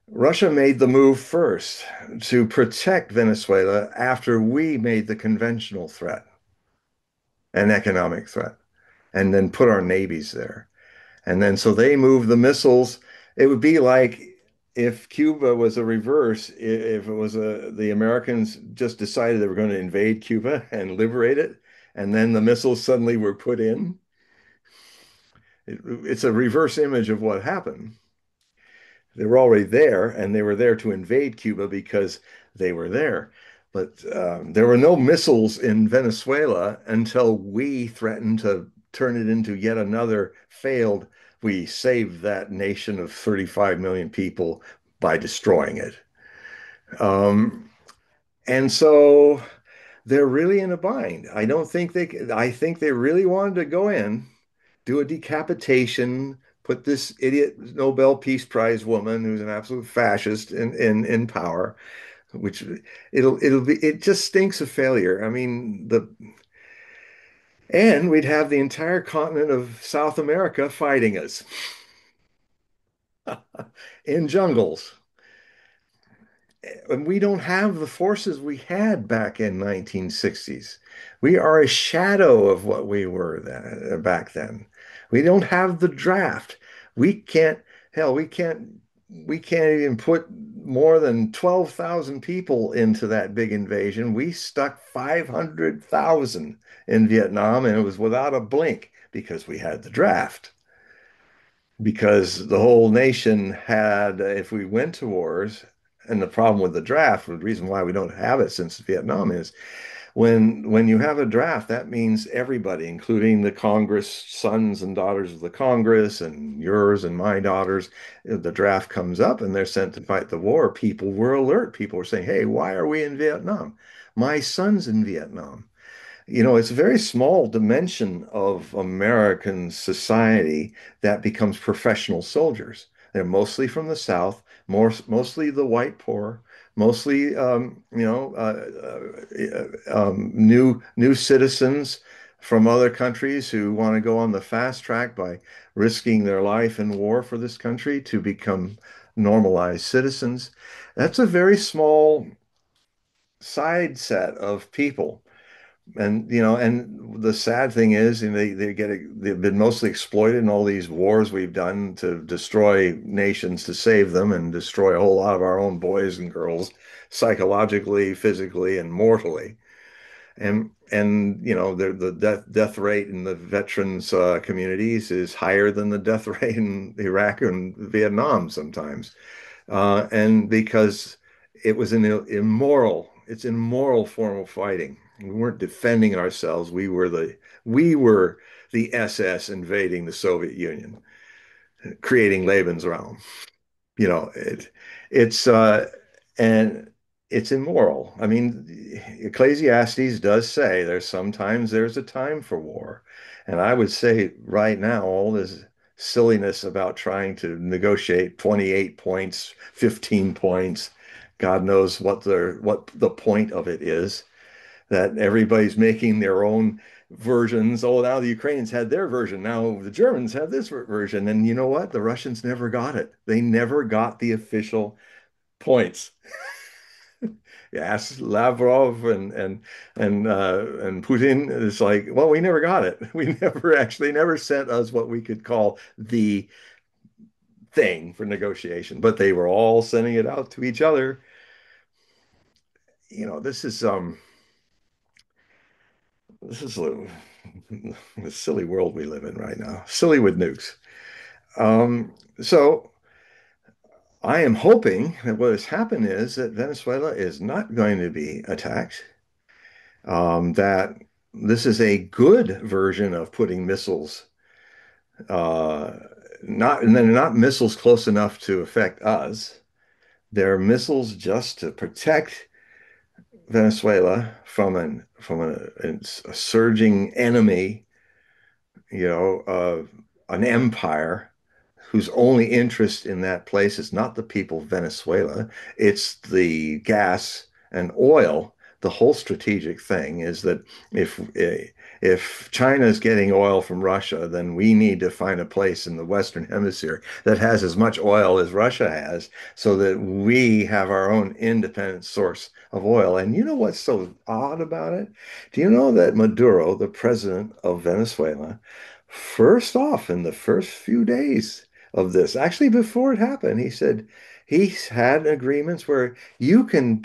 Russia made the move first to protect Venezuela after we made the conventional threat, an economic threat, and then put our navies there. And then so they moved the missiles. It would be like if Cuba was a reverse, if it was the Americans just decided they were going to invade Cuba and liberate it, and then the missiles suddenly were put in. It's a reverse image of what happened. They were already there, and they were there to invade Cuba because they were there. But there were no missiles in Venezuela until we threatened to turn it into yet another failed. We saved that nation of 35 million people by destroying it. Um, and so they're really in a bind. I think they really wanted to go in, do a decapitation, put this idiot Nobel Peace Prize woman who's an absolute fascist in power, which it just stinks of failure. I mean, and we'd have the entire continent of South America fighting us in jungles. And we don't have the forces we had back in 1960s. We are a shadow of what we were back then. We don't have the draft. We can't, hell, we can't even put more than 12,000 people into that big invasion. We stuck 500,000 in Vietnam, and it was without a blink because we had the draft. Because the whole nation had, if we went to wars, and the problem with the draft, the reason why we don't have it since Vietnam is when you have a draft, that means everybody, including the Congress, sons and daughters of the Congress, and yours and my daughters, the draft comes up and they're sent to fight the war. People were alert. People were saying, "Hey, why are we in Vietnam? My son's in Vietnam." It's a very small dimension of American society that becomes professional soldiers. They're mostly from the South, mostly the white poor, mostly new citizens from other countries who want to go on the fast track by risking their life in war for this country to become normalized citizens. That's a very small side set of people. And the sad thing is, they've been mostly exploited in all these wars we've done to destroy nations to save them and destroy a whole lot of our own boys and girls psychologically, physically, and mortally. And the death rate in the veterans communities is higher than the death rate in Iraq and Vietnam sometimes. And because it was it's immoral form of fighting. We weren't defending ourselves. We were the SS invading the Soviet Union, creating Lebensraum. You know, it's and it's immoral. I mean, Ecclesiastes does say there's a time for war. And I would say right now, all this silliness about trying to negotiate 28 points, 15 points, God knows what the point of it is, that everybody's making their own versions. Oh, now the Ukrainians had their version. Now the Germans have this version. And you know what? The Russians never got it. They never got the official points. Yes, Lavrov and Putin is like, well, we never got it. We never actually never sent us what we could call the thing for negotiation, but they were all sending it out to each other. This is this is the silly world we live in right now. Silly with nukes. So I am hoping that what has happened is that Venezuela is not going to be attacked. That this is a good version of putting missiles, uh, not and then not missiles close enough to affect us. They're missiles just to protect Venezuela from a surging enemy, an empire whose only interest in that place is not the people of Venezuela, it's the gas and oil. The whole strategic thing is that if China is getting oil from Russia, then we need to find a place in the Western Hemisphere that has as much oil as Russia has, so that we have our own independent source of oil. And you know what's so odd about it? Do you know that Maduro, the president of Venezuela, first off, in the first few days of this, actually before it happened, he said he's had agreements where you can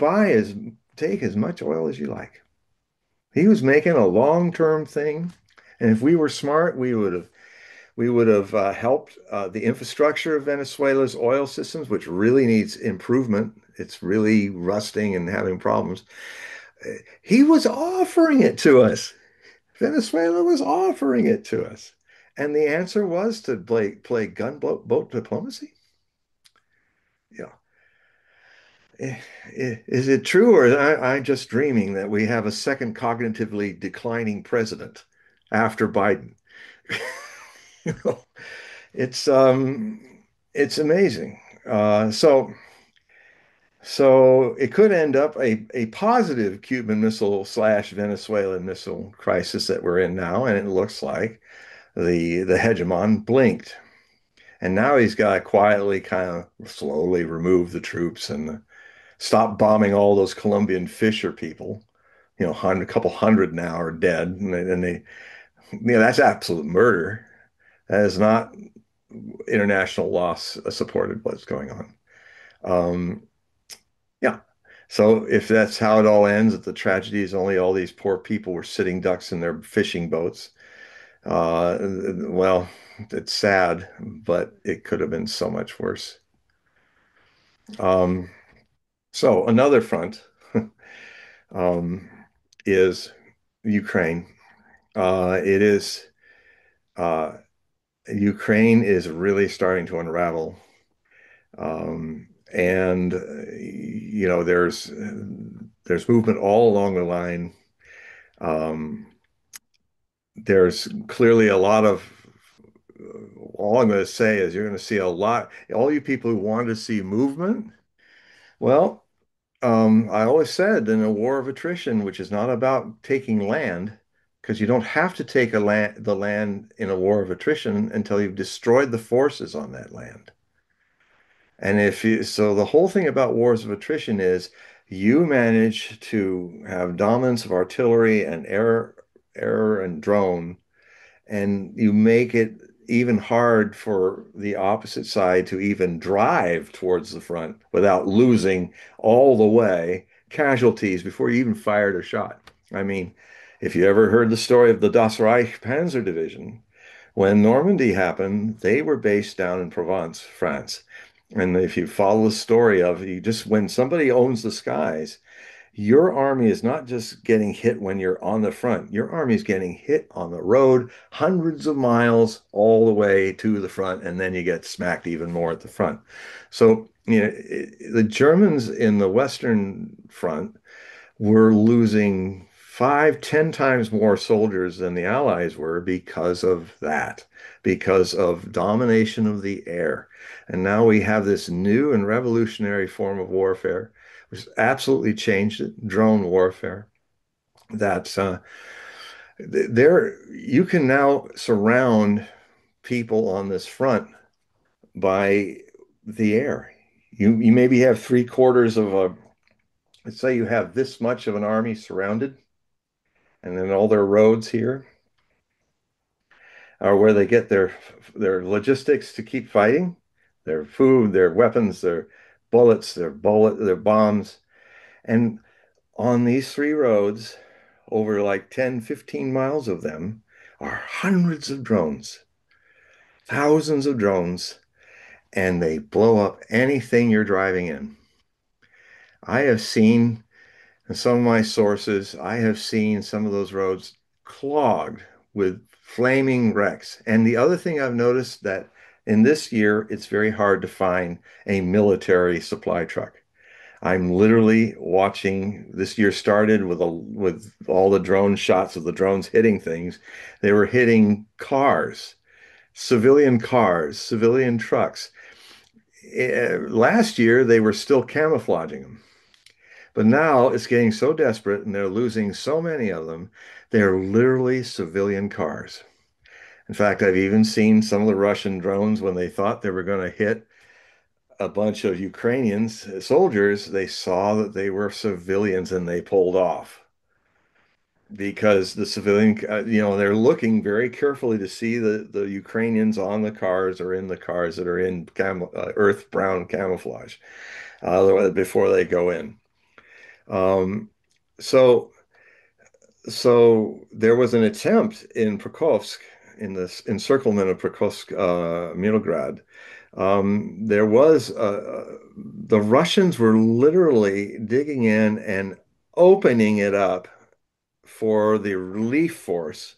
take as much oil as you like. He was making a long-term thing, and if we were smart, we would have helped the infrastructure of Venezuela's oil systems, which really needs improvement. It's really rusting and having problems. He was offering it to us. Venezuela was offering it to us. And the answer was to play gunboat diplomacy. Yeah. Is it true, or am I just dreaming that we have a second cognitively declining president after Biden? You know, it's um, it's amazing. So it could end up a positive Cuban Missile / Venezuelan missile crisis that we're in now, and it looks like the hegemon blinked. And now he's got to quietly, kind of slowly remove the troops and stop bombing all those Colombian fisher people. A couple hundred now are dead, that's absolute murder. That is not international law supported what's going on. Um, yeah. So if that's how it all ends, that the tragedy is only all these poor people were sitting ducks in their fishing boats, well, it's sad, but it could have been so much worse. Um, so another front um, is Ukraine. It is Ukraine is really starting to unravel, and there's movement all along the line. Um, there's clearly a lot of all I'm going to say is you're going to see a lot. All you people who want to see movement, well, I always said in a war of attrition, which is not about taking land, because you don't have to take the land in a war of attrition until you've destroyed the forces on that land. And so the whole thing about wars of attrition is you manage to have dominance of artillery and air and drone, and you make it even hard for the opposite side to even drive towards the front without losing all the way casualties before you even fired a shot. I mean, if you ever heard the story of the Das Reich Panzer Division, when Normandy happened, they were based down in Provence, France. And if you follow the story of you just when somebody owns the skies, your army is not just getting hit when you're on the front. Your army is getting hit on the road, hundreds of miles all the way to the front, and then you get smacked even more at the front. So, the Germans in the Western Front were losing 5, 10 times more soldiers than the Allies were because of that, because of domination of the air. And now we have this new and revolutionary form of warfare It's absolutely changed it. Drone warfare. That's there. You can now surround people on this front by the air. You maybe have three-quarters of a, let's say you have this much of an army surrounded, and then all their roads here are where they get their logistics to keep fighting, their food, their weapons, their bullets, their bombs. And on these three roads, over like 10, 15 miles of them, are hundreds of drones, thousands of drones, and they blow up anything you're driving in. I have seen in some of my sources, I have seen some of those roads clogged with flaming wrecks. And the other thing I've noticed that in this year, it's very hard to find a military supply truck. I'm literally watching this year started with all the drone shots of the drones hitting things. They were hitting cars, civilian trucks. Last year, they were still camouflaging them. But now it's getting so desperate and they're losing so many of them, they're literally civilian cars. In fact, I've even seen some of the Russian drones when they thought they were going to hit a bunch of Ukrainians, soldiers, they saw that they were civilians and they pulled off because the civilian, they're looking very carefully to see the Ukrainians on the cars or in the cars that are in earth brown camouflage before they go in. Um, so So there was an attempt in Pokrovsk, in this encirclement of Pokrovsk, Milograd. There was the Russians were literally digging in and opening it up for the relief force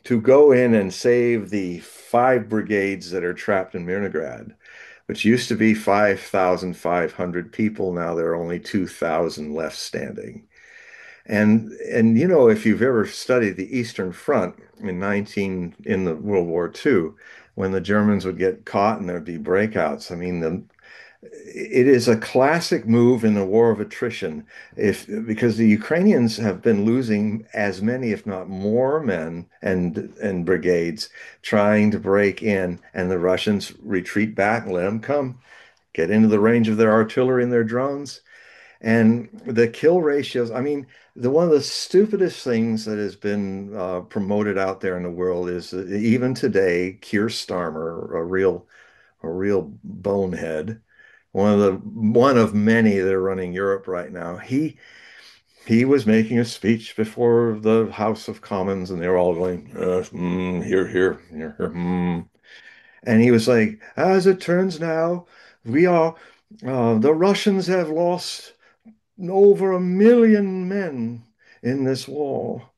to go in and save the five brigades that are trapped in Mirnograd, which used to be 5,500 people. Now there are only 2,000 left standing. And if you've ever studied the Eastern Front in the World War II, when the Germans would get caught and there'd be breakouts, I mean, it is a classic move in the war of attrition, if because the Ukrainians have been losing as many, if not more, men and brigades trying to break in, and the Russians retreat back and let them come, get into the range of their artillery and their drones. And the kill ratios, I mean, the one of the stupidest things that has been promoted out there in the world is even today, Keir Starmer, a real bonehead, one of many that are running Europe right now. He was making a speech before the House of Commons, and they were all going, here, here, here, here, And he was like, as it turns now, we are, the Russians have lost over 1 million men in this war.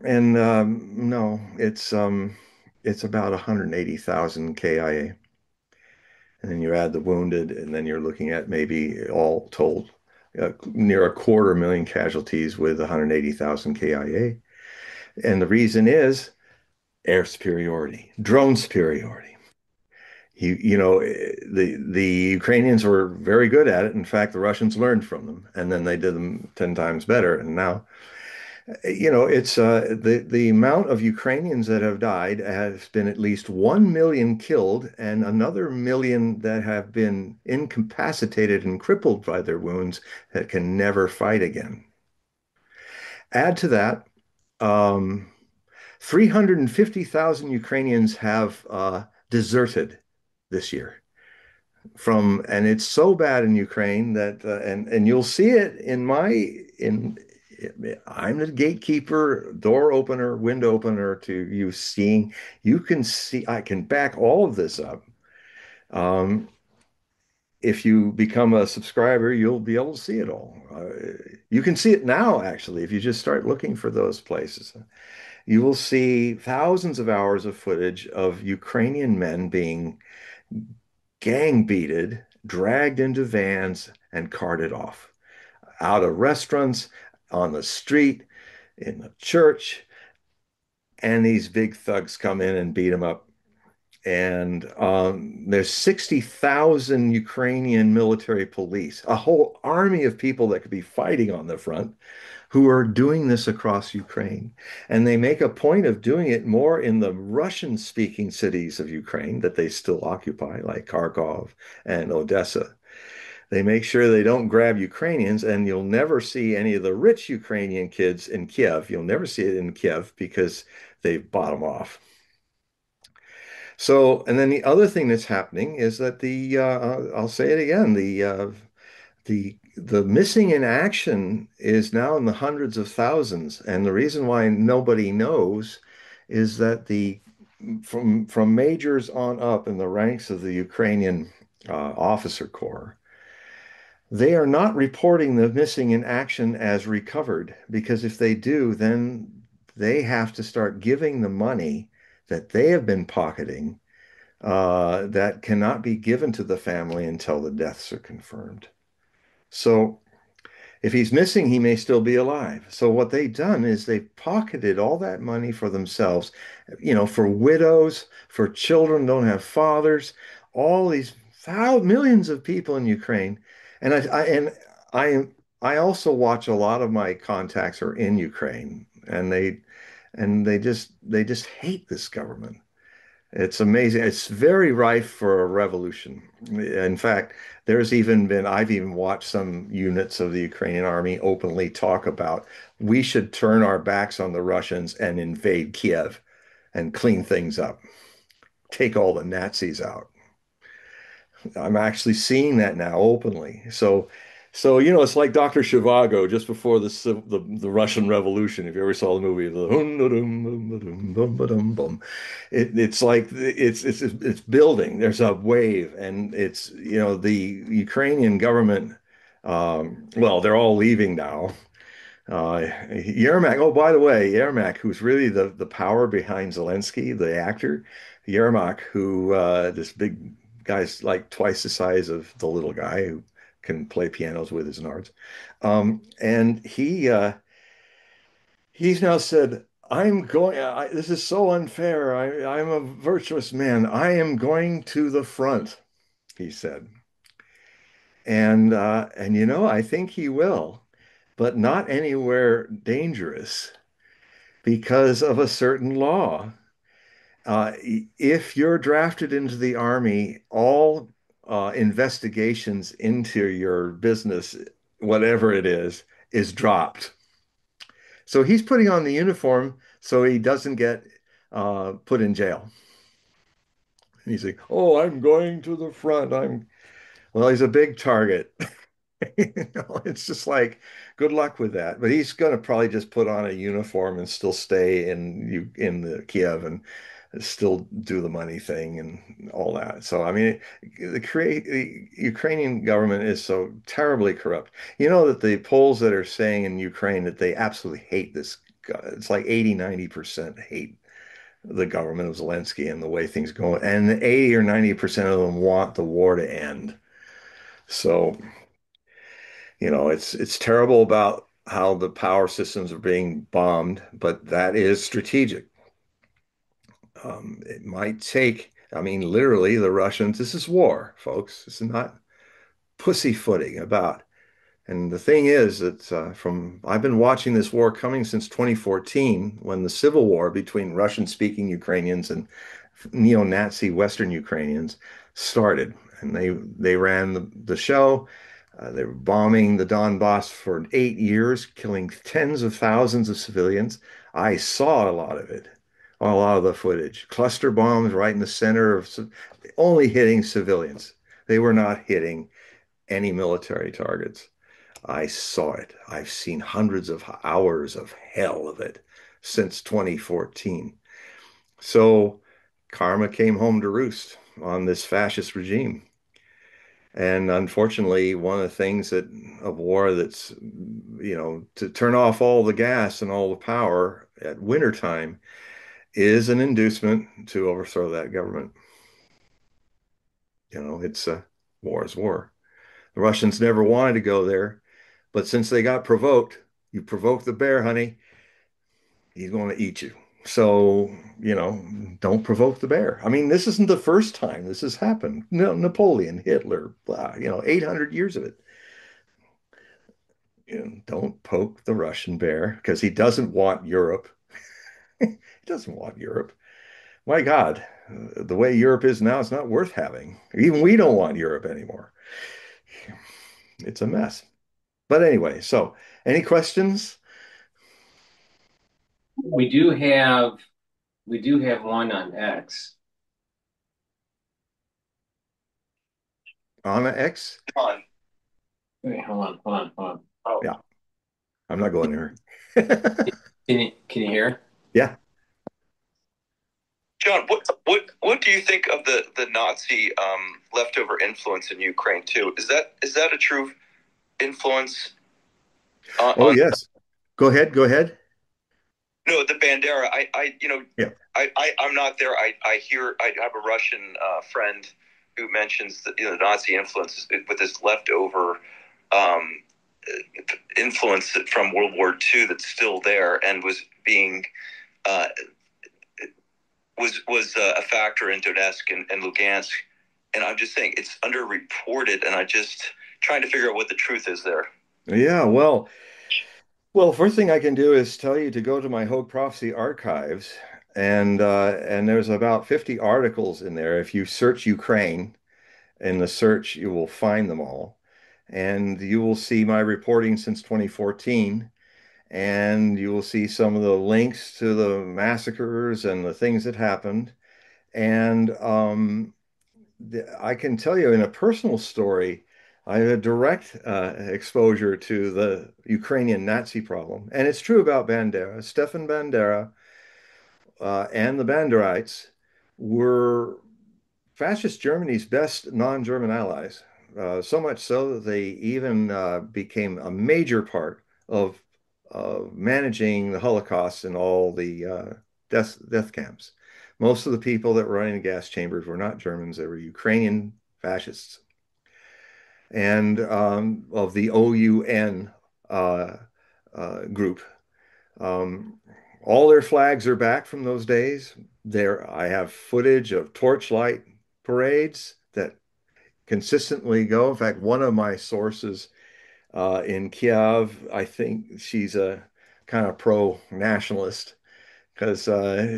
And no, it's about 180,000 KIA. And then you add the wounded, and then you're looking at maybe all told near 250,000 casualties with 180,000 KIA. And the reason is air superiority, drone superiority. The Ukrainians were very good at it. In fact, the Russians learned from them, and then they did them 10 times better. And now, it's the amount of Ukrainians that have died has been at least 1 million killed, and another million that have been incapacitated and crippled by their wounds that can never fight again. Add to that, 350,000 Ukrainians have deserted this year. And it's so bad in Ukraine that and you'll see it in I'm the gatekeeper, door opener, window opener to you seeing. You can see, I can back all of this up. Um, if you become a subscriber, you'll be able to see it all. You can see it now, actually, if you just start looking for those places. You will see thousands of hours of footage of Ukrainian men being gang beated, dragged into vans, and carted off out of restaurants, on the street, in the church. And these big thugs come in and beat them up. And there's 60,000 Ukrainian military police, a whole army of people that could be fighting on the front who are doing this across Ukraine. And they make a point of doing it more in the Russian-speaking cities of Ukraine that they still occupy, like Kharkov and Odessa. They make sure they don't grab Ukrainians, and you'll never see any of the rich Ukrainian kids in Kiev. You'll never see it in Kiev because they've bought them off. So, and then the other thing that's happening is that I'll say it again, the missing in action is now in the hundreds of thousands, and the reason why nobody knows is that the from majors on up in the ranks of the Ukrainian officer corps, they are not reporting the missing in action as recovered, because if they do, then they have to start giving the money that they have been pocketing that cannot be given to the family until the deaths are confirmed. So if he's missing, he may still be alive. So what they've done is they've pocketed all that money for themselves, for widows, for children who don't have fathers, all these millions of people in Ukraine. And I I also watch a lot of my contacts are in Ukraine, and they just hate this government. It's amazing. It's very rife for a revolution. In fact, I've even watched some units of the Ukrainian army openly talk about we should turn our backs on the Russians and invade Kiev and clean things up, take all the Nazis out. I'm actually seeing that now openly. So it's like Dr. Zhivago just before the Russian Revolution. If you ever saw the movie, it's like it's building. There's a wave, and it's the Ukrainian government. Well, they're all leaving now. Yermak. Oh, by the way, Yermak, who's really the power behind Zelensky, the actor, Yermak, who this big guy's like twice the size of the little guy who can play pianos with his nards, and he's now said, "I'm going. This is so unfair. I'm a virtuous man. I am going to the front," he said, and I think he will, but not anywhere dangerous because of a certain law. If you're drafted into the army, all investigations into your business, whatever it is dropped. So he's putting on the uniform so he doesn't get put in jail. And he's like, "Oh, I'm going to the front. Well, he's a big target." It's just like, good luck with that. But he's going to probably just put on a uniform and still stay in the Kiev and still do the money thing and all that. So I mean, the Ukrainian government is so terribly corrupt. You know that the polls that are saying in Ukraine that they absolutely hate this. It's like 80-90% hate the government of Zelensky and the way things go, and 80 or 90% of them want the war to end. So it's terrible about how the power systems are being bombed, but that is strategic. It might take, I mean, literally, the Russians, this is war, folks. This is not pussyfooting about. And the thing is that I've been watching this war coming since 2014 when the civil war between Russian-speaking Ukrainians and neo-Nazi Western Ukrainians started. And they ran the show. They were bombing the Donbass for 8 years, killing tens of thousands of civilians. I saw a lot of it, a lot of the footage. Cluster bombs right in the center of only hitting civilians. They were not hitting any military targets. I saw it. I've seen hundreds of hours of hell of it since 2014. So karma came home to roost on this fascist regime. And unfortunately, one of the things that of war that's, to turn off all the gas and all the power at wintertime is an inducement to overthrow that government. It's war is war. The Russians never wanted to go there, but since they got provoked, you provoke the bear, honey, he's going to eat you. So, you know, don't provoke the bear. I mean, this isn't the first time this has happened. No, Napoleon, Hitler, blah, 800 years of it. Don't poke the Russian bear because he doesn't want Europe. He doesn't want Europe. My God, the way Europe is now, it's not worth having. Even we don't want Europe anymore. It's a mess. But anyway, so any questions We do have we do have one on X. on X? On. Wait, hold on. Oh, Yeah, I'm not going there. can you hear? Yeah. John, what do you think of the Nazi leftover influence in Ukraine too? Is that a true influence Oh, on yes. Go ahead. Go ahead. no the Bandera? Yeah. I'm not there. I have a Russian friend who mentions that the Nazi influence with this leftover um, influence from World War II that's still there and was being uh, was a factor in Donetsk and Lugansk. And I'm just saying it's underreported, and I just trying to figure out what the truth is there. Yeah. Well, first thing I can do is tell you to go to my Hogue Prophecy archives, and there's about 50 articles in there. If you search Ukraine in the search, you will find them all, and you will see my reporting since 2014, and you will see some of the links to the massacres and the things that happened. And I can tell you in a personal story, I had a direct exposure to the Ukrainian Nazi problem. And it's true about Bandera. Stefan Bandera and the Banderites were fascist Germany's best non-German allies. So much so that they even became a major part of managing the Holocaust and all the death camps. Most of the people that were running the gas chambers were not Germans, they were Ukrainian fascists. And of the OUN uh, group. Um, all their flags are back from those days. There, I have footage of torchlight parades that consistently go. In fact, one of my sources in Kiev, I think she's a kind of pro-nationalist because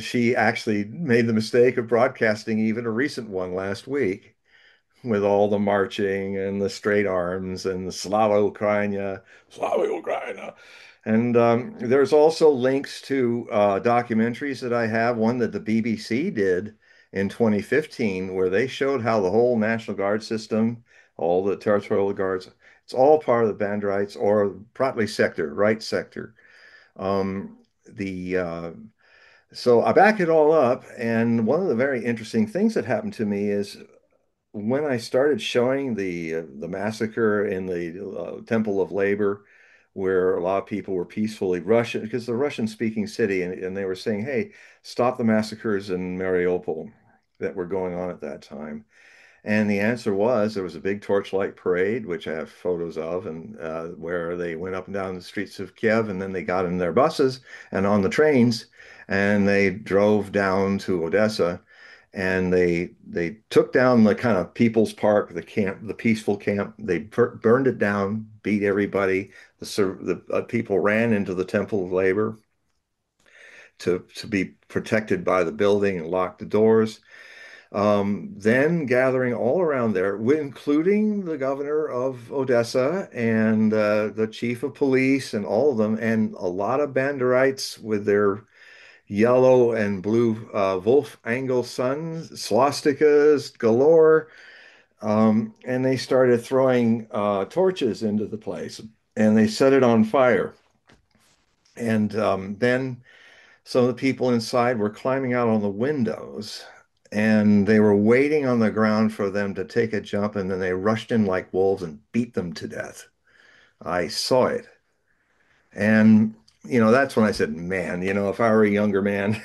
she actually made the mistake of broadcasting even a recent one last week with all the marching and the straight arms and the Slava Ukraina, Slava Ukraina. And there's also links to documentaries that I have, one that the BBC did in 2015, where they showed how the whole National Guard system, all the territorial guards, it's all part of the Banderites or Pratley sector, right sector. Um, the So I back it all up, and one of the very interesting things that happened to me is when I started showing the massacre in the Temple of Labor, where a lot of people were peacefully Russian, because the Russian-speaking city, and they were saying, "Hey, stop the massacres in Mariupol that were going on at that time." And the answer was there was a big torchlight parade, which I have photos of, and where they went up and down the streets of Kiev, and then they got in their buses and on the trains, and they drove down to Odessa, and they took down the kind of People's Park, the camp, the peaceful camp. They burned it down, beat everybody. The people ran into the Temple of Labor to be protected by the building and locked the doors. Then gathering all around there, including the governor of Odessa and the chief of police and all of them, and a lot of Banderites with their yellow and blue Wolf angle suns, swastikas galore. And they started throwing torches into the place and they set it on fire. And then some of the people inside were climbing out on the windows and they were waiting on the ground for them to take a jump, and then they rushed in like wolves and beat them to death. I saw it. And, that's when I said, man, if I were a younger man,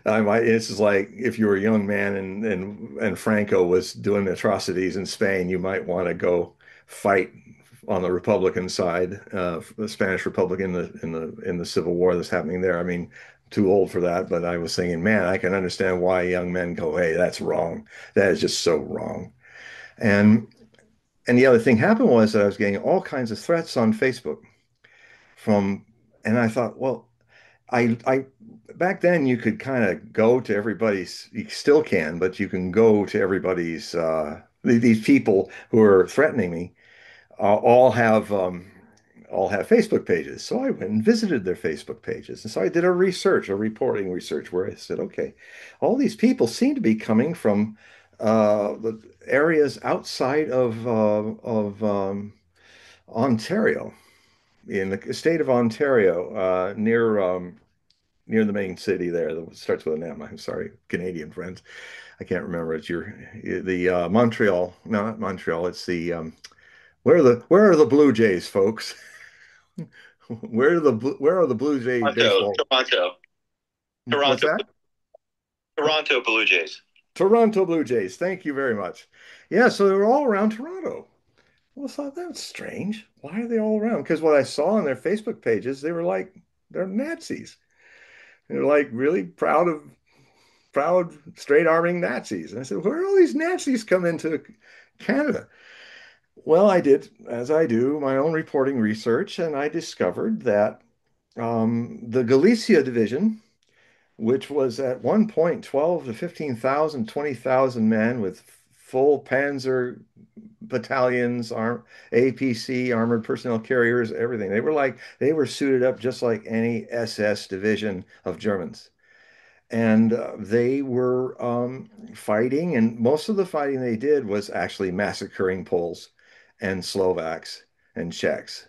I might, it's just like if you were a young man and Franco was doing atrocities in Spain, you might want to go fight on the Republican side, the Spanish Republic in the Civil War that's happening there. I mean, too old for that, but I was thinking, man, I can understand why young men go, hey, that's wrong. That is just so wrong. And and the other thing happened was that I was getting all kinds of threats on Facebook from, and I thought, well, I back then you could kind of go to everybody's, you still can, but you can go to everybody's, these people who are threatening me, all all have Facebook pages. So I went and visited their Facebook pages. And so I did a research, a reporting research, where I said, okay, all these people seem to be coming from the areas outside of Ontario, in the state of Ontario, near the main city there. That starts with an M. I'm sorry, Canadian friends. I can't remember. It's the Montreal. No, not Montreal. It's the where are the Blue Jays, folks? Where are the Blue Jay Toronto, baseball? Toronto, What's Toronto, that? Toronto Blue Jays. Toronto Blue Jays. Thank you very much. Yeah, so they were all around Toronto. Well, I thought that's strange. Why are they all around? Because what I saw on their Facebook pages, they were like they're Nazis. They're like really proud straight arming Nazis. And I said, where are all these Nazis come into Canada? Well, I did, as I do, my own reporting research, and I discovered that the Galicia division, which was at one point 12 to 15,000, 20,000 men with full Panzer battalions, APC, armored personnel carriers, everything. They were suited up just like any SS division of Germans. And they were fighting, and most of the fighting they did was actually massacring Poles and Slovaks and Czechs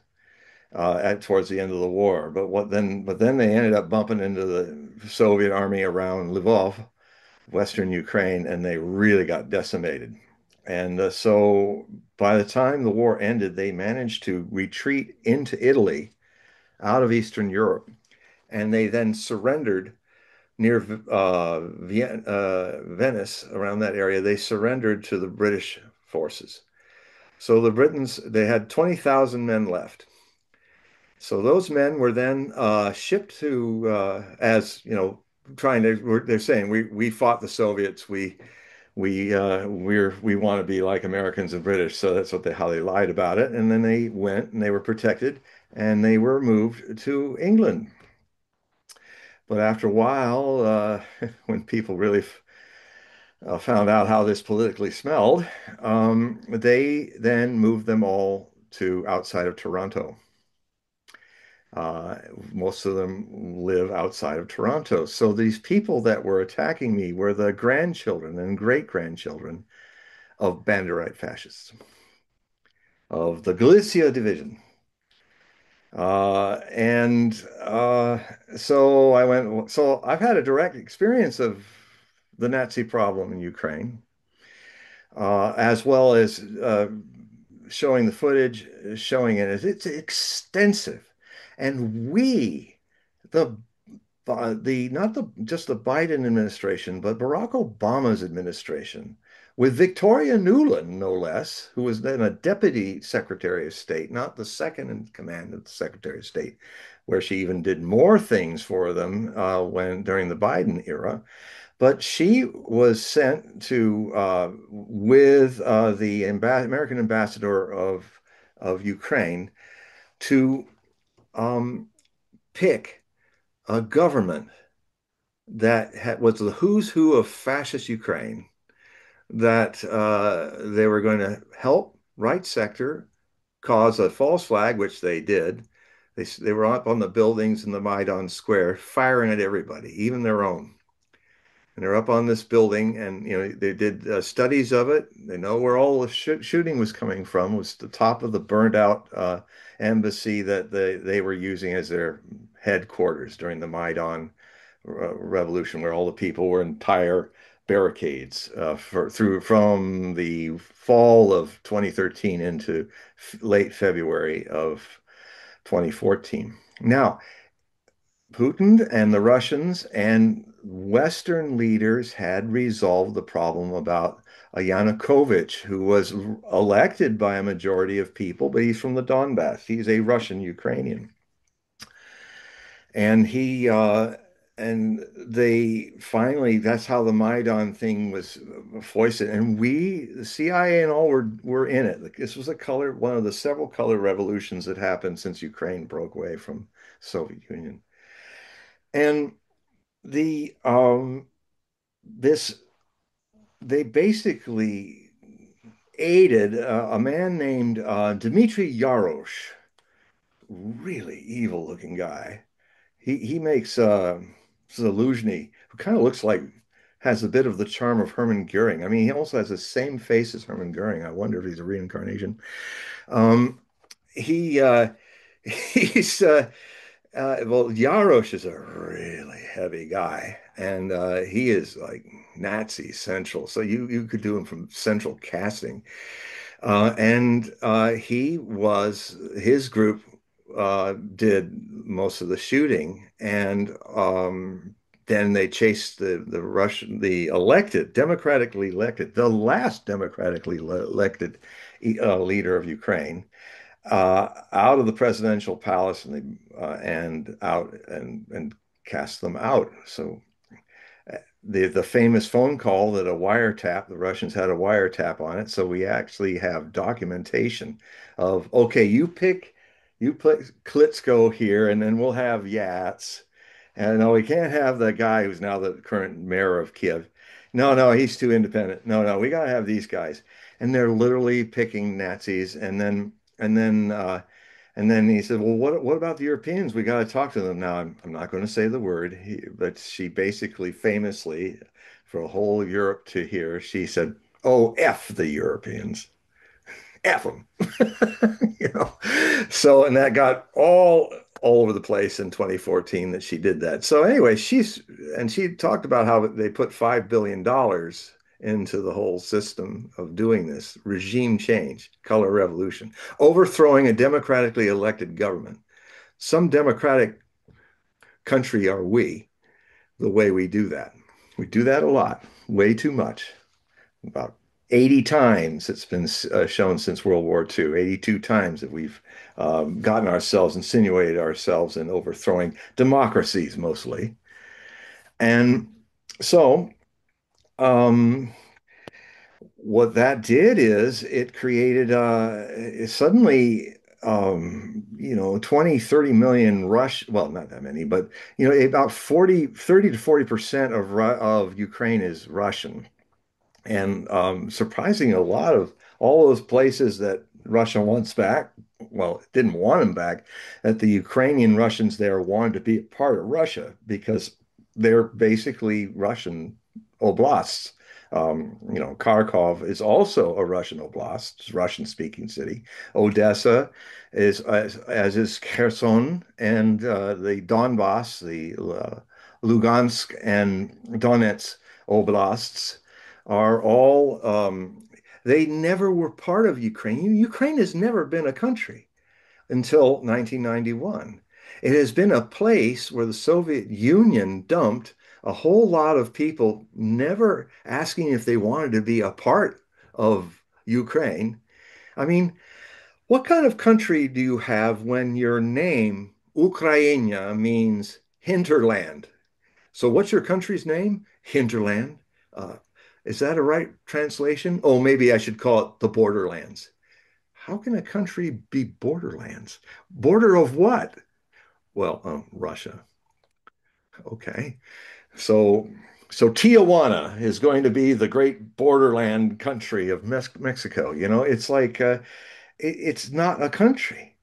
towards the end of the war. But then they ended up bumping into the Soviet army around Lvov, Western Ukraine, and they really got decimated. And so by the time the war ended, they managed to retreat into Italy out of Eastern Europe, and they then surrendered near Venice, around that area. They surrendered to the British forces. So the Britons, they had 20,000 men left. So those men were then shipped to, as you know, they're saying we fought the Soviets. We want to be like Americans and British. So that's how they lied about it. And then they went and they were protected and they were moved to England. But after a while, when people really found out how this politically smelled, they then moved them all to outside of Toronto. Uh, Most of them live outside of Toronto. So these people that were attacking me were the grandchildren and great-grandchildren of Banderite fascists, of the Galicia division. And so so I've had a direct experience of the Nazi problem in Ukraine, as well as showing the footage, showing it. It's extensive. And the not the just the Biden administration, but Barack Obama's administration, with Victoria Nuland, no less, who was then a deputy secretary of state, not the second in command of the secretary of state, where she even did more things for them when during the Biden era. But she was sent to with the American ambassador of Ukraine to um, pick a government that was the who's who of fascist Ukraine, that they were going to help right sector cause a false flag, which they did. They were up on the buildings in the Maidan Square, firing at everybody, even their own. And they're up on this building, and they did studies of it. They know where all the shooting was coming from. It was the top of the burned out embassy that they were using as their headquarters during the Maidan revolution, where all the people were entire barricades from the fall of 2013 into late February of 2014. Now, Putin and the Russians and Western leaders had resolved the problem about Yanukovych, who was elected by a majority of people, but he's from the Donbass. He's a Russian Ukrainian. And and they finally, that's how the Maidan thing was foisted. And we, the CIA and all were in it. Like, this was one of the several color revolutions that happened since Ukraine broke away from Soviet Union. And the this they basically aided a man named Dmitry Yarosh, really evil looking guy. He makes Zaluzhny, who kind of looks like has a bit of the charm of Hermann Goering. I mean, he also has the same face as Hermann Goering. I wonder if he's a reincarnation. Um, he he's well, Yarosh is a really heavy guy, and he is like Nazi central. So you could do him from central casting. And his group did most of the shooting, and then they chased the elected, democratically elected, the last democratically elected leader of Ukraine out of the presidential palace, and cast them out. So the famous phone call that the Russians had a wiretap on it. So we actually have documentation of, okay, you pick Klitschko here, and then we'll have Yats. And no, we can't have the guy who's now the current mayor of Kiev. No, no, he's too independent. No, no, we got to have these guys. And they're literally picking Nazis. And then he said, "Well, what about the Europeans? We got to talk to them now." I'm not going to say the word, but she basically famously, for a whole Europe to hear, she said, "Oh, F the Europeans, F them." You know. So, and that got all over the place in 2014 that she did that. So anyway, she talked about how they put $5 billion into the whole system of doing this regime change, color revolution, overthrowing a democratically elected government. Some democratic country are we, the way we do that. We do that a lot, way too much. About 80 times it's been shown since World War II, 82 times that we've insinuated ourselves in overthrowing democracies mostly. And so, um, what that did is it created suddenly 20, 30 million well, not that many, but about 30 to 40% of Ukraine is Russian. And surprising, a lot of all those places that Russia wants back, well, it didn't want them back, that the Ukrainian Russians there wanted to be a part of Russia because they're basically Russian oblasts. Kharkov is also a Russian oblast, it's a Russian-speaking city. Odessa is, as is Kherson, and the Donbass, the Lugansk and Donetsk oblasts are all they never were part of Ukraine. Ukraine has never been a country until 1991. It has been a place where the Soviet Union dumped a whole lot of people, never asking if they wanted to be a part of Ukraine. I mean, what kind of country do you have when your name, Ukraina, means hinterland? So what's your country's name? Hinterland. Uh, is that a right translation? Oh, maybe I should call it the borderlands. How can a country be borderlands? Border of what? Well, Russia. Okay. So, so Tijuana is going to be the great borderland country of Mexico. It's like it's not a country.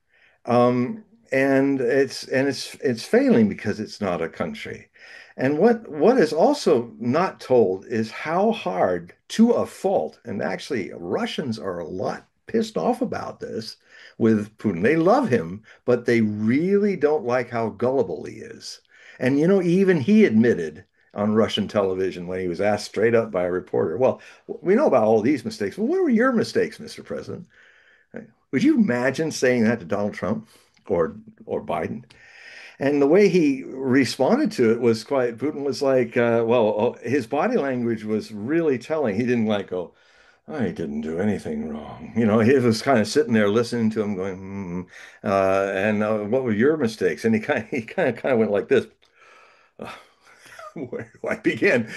And it's failing because it's not a country. And what is also not told is how hard, to a fault, and actually Russians are a lot pissed off about this with Putin. They love him, but they really don't like how gullible he is. And even he admitted on Russian television when he was asked straight up by a reporter, "Well, we know about all these mistakes. Well, what were your mistakes, Mr. President?" Would you imagine saying that to Donald Trump or Biden? And the way he responded to it was quite, Putin was like, his body language was really telling. He didn't like go, "I didn't do anything wrong." He was kind of sitting there listening to him going, and what were your mistakes? And he kind of went like this. where do I begin?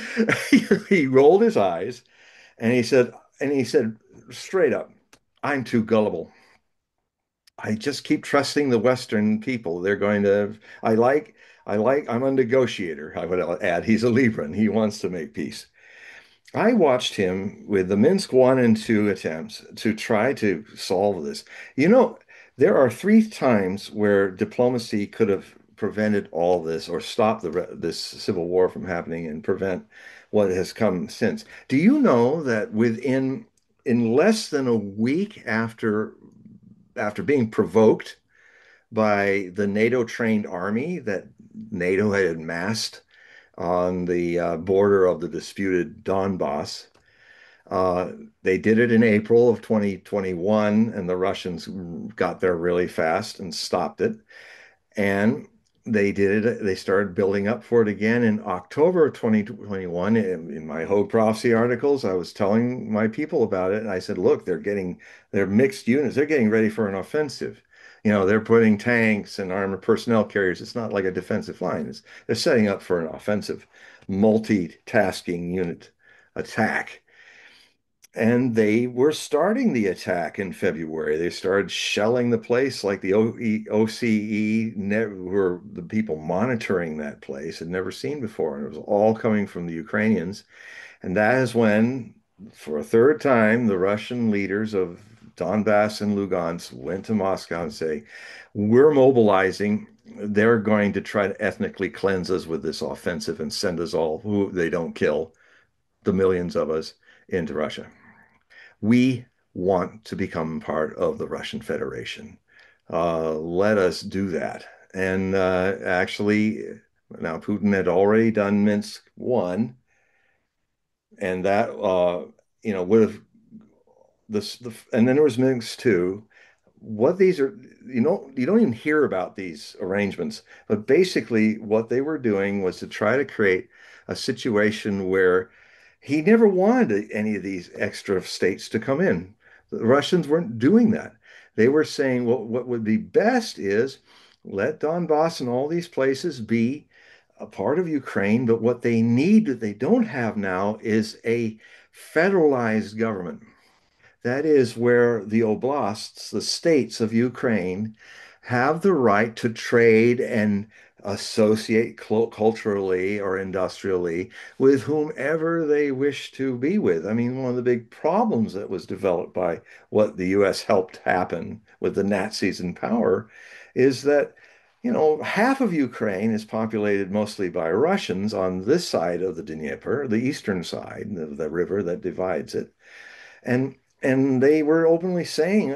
He rolled his eyes and he said straight up, I'm too gullible. I just keep trusting the Western people. They're going to, I'm a negotiator. I would add, he's a Libran. He wants to make peace. I watched him with the Minsk 1 and 2 attempts to try to solve this. You know, there are three times where diplomacy could have prevented all this or stopped this civil war from happening and prevent what has come since. Do you know that in less than a week after being provoked by the NATO trained army that NATO had amassed on the border of the disputed Donbass. Uh, they did it in April of 2021, and the Russians got there really fast and stopped it. And they did it, they started building up for it again in October of 2021. In my Hogue prophecy articles, I was telling my people about it, and I said, look, they're mixed units, they're getting ready for an offensive. You know, they're putting tanks and armored personnel carriers. It's not like a defensive line. They're setting up for an offensive, multitasking unit attack. And they were starting the attack in February. They started shelling the place like the OCE were the people monitoring that place had never seen before. And it was all coming from the Ukrainians. And that is when, for a third time, the Russian leaders of Donbass and Lugansk went to Moscow and say, we're mobilizing. They're going to try to ethnically cleanse us with this offensive and send us all, who they don't kill, the millions of us, into Russia. We want to become part of the Russian Federation. Let us do that. And actually, now Putin had already done Minsk 1, and that, would have and then there was Minsk 2. What these are, you don't even hear about these arrangements, but basically what they were doing was to try to create a situation where he never wanted any of these extra states to come in. The Russians weren't doing that. They were saying, well, what would be best is let Donbass and all these places be a part of Ukraine, but what they need that they don't have now is a federalized government. That is where the oblasts, the states of Ukraine, have the right to trade and associate culturally or industrially with whomever they wish to be with. I mean, one of the big problems that was developed by what the US helped happen with the Nazis in power is that, half of Ukraine is populated mostly by Russians on this side of the Dnieper, the eastern side, the river that divides it. And they were openly saying,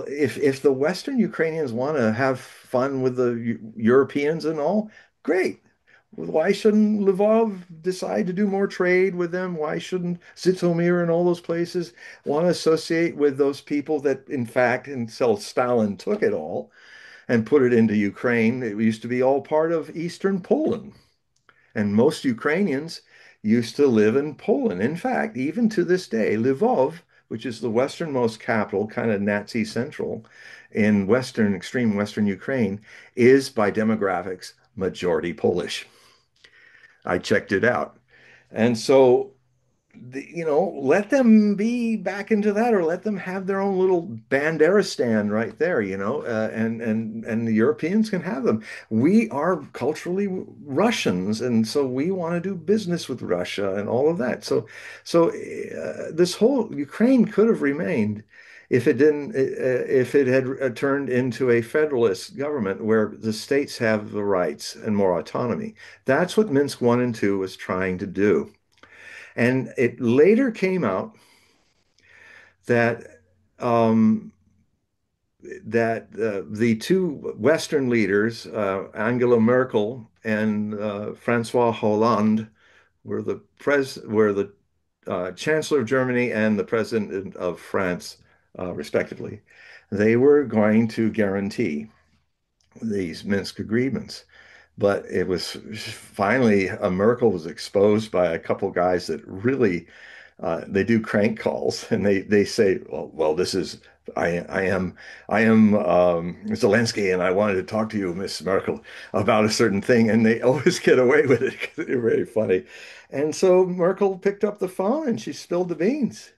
if the Western Ukrainians want to have fun with the Europeans and all, great. Why shouldn't Lvov decide to do more trade with them? Why shouldn't Zitomir and all those places want to associate with those people that, in fact, until Stalin took it all and put it into Ukraine, it used to be all part of Eastern Poland. And most Ukrainians used to live in Poland. In fact, even to this day, Lvov, which is the westernmost capital, kind of Nazi central in extreme Western Ukraine, is by demographics majority Polish. I checked it out. And so let them be back into that, or let them have their own little Bandera stand right there, and the Europeans can have them. We are culturally Russians, and so we want to do business with Russia and all of that. So this whole Ukraine could have remained if it didn't, if it had turned into a federalist government where the states have the rights and more autonomy. That's what Minsk 1 and 2 was trying to do. And it later came out that the two Western leaders, Angela Merkel and Francois Hollande, were the Chancellor of Germany and the President of France, respectively. They were going to guarantee these Minsk agreements. But it was finally, Merkel was exposed by a couple guys that really They do crank calls, and they say, well, this is I am Zelensky, and I wanted to talk to you, Miss Merkel, about a certain thing, and they always get away with it because they're very funny. And so Merkel picked up the phone and she spilled the beans.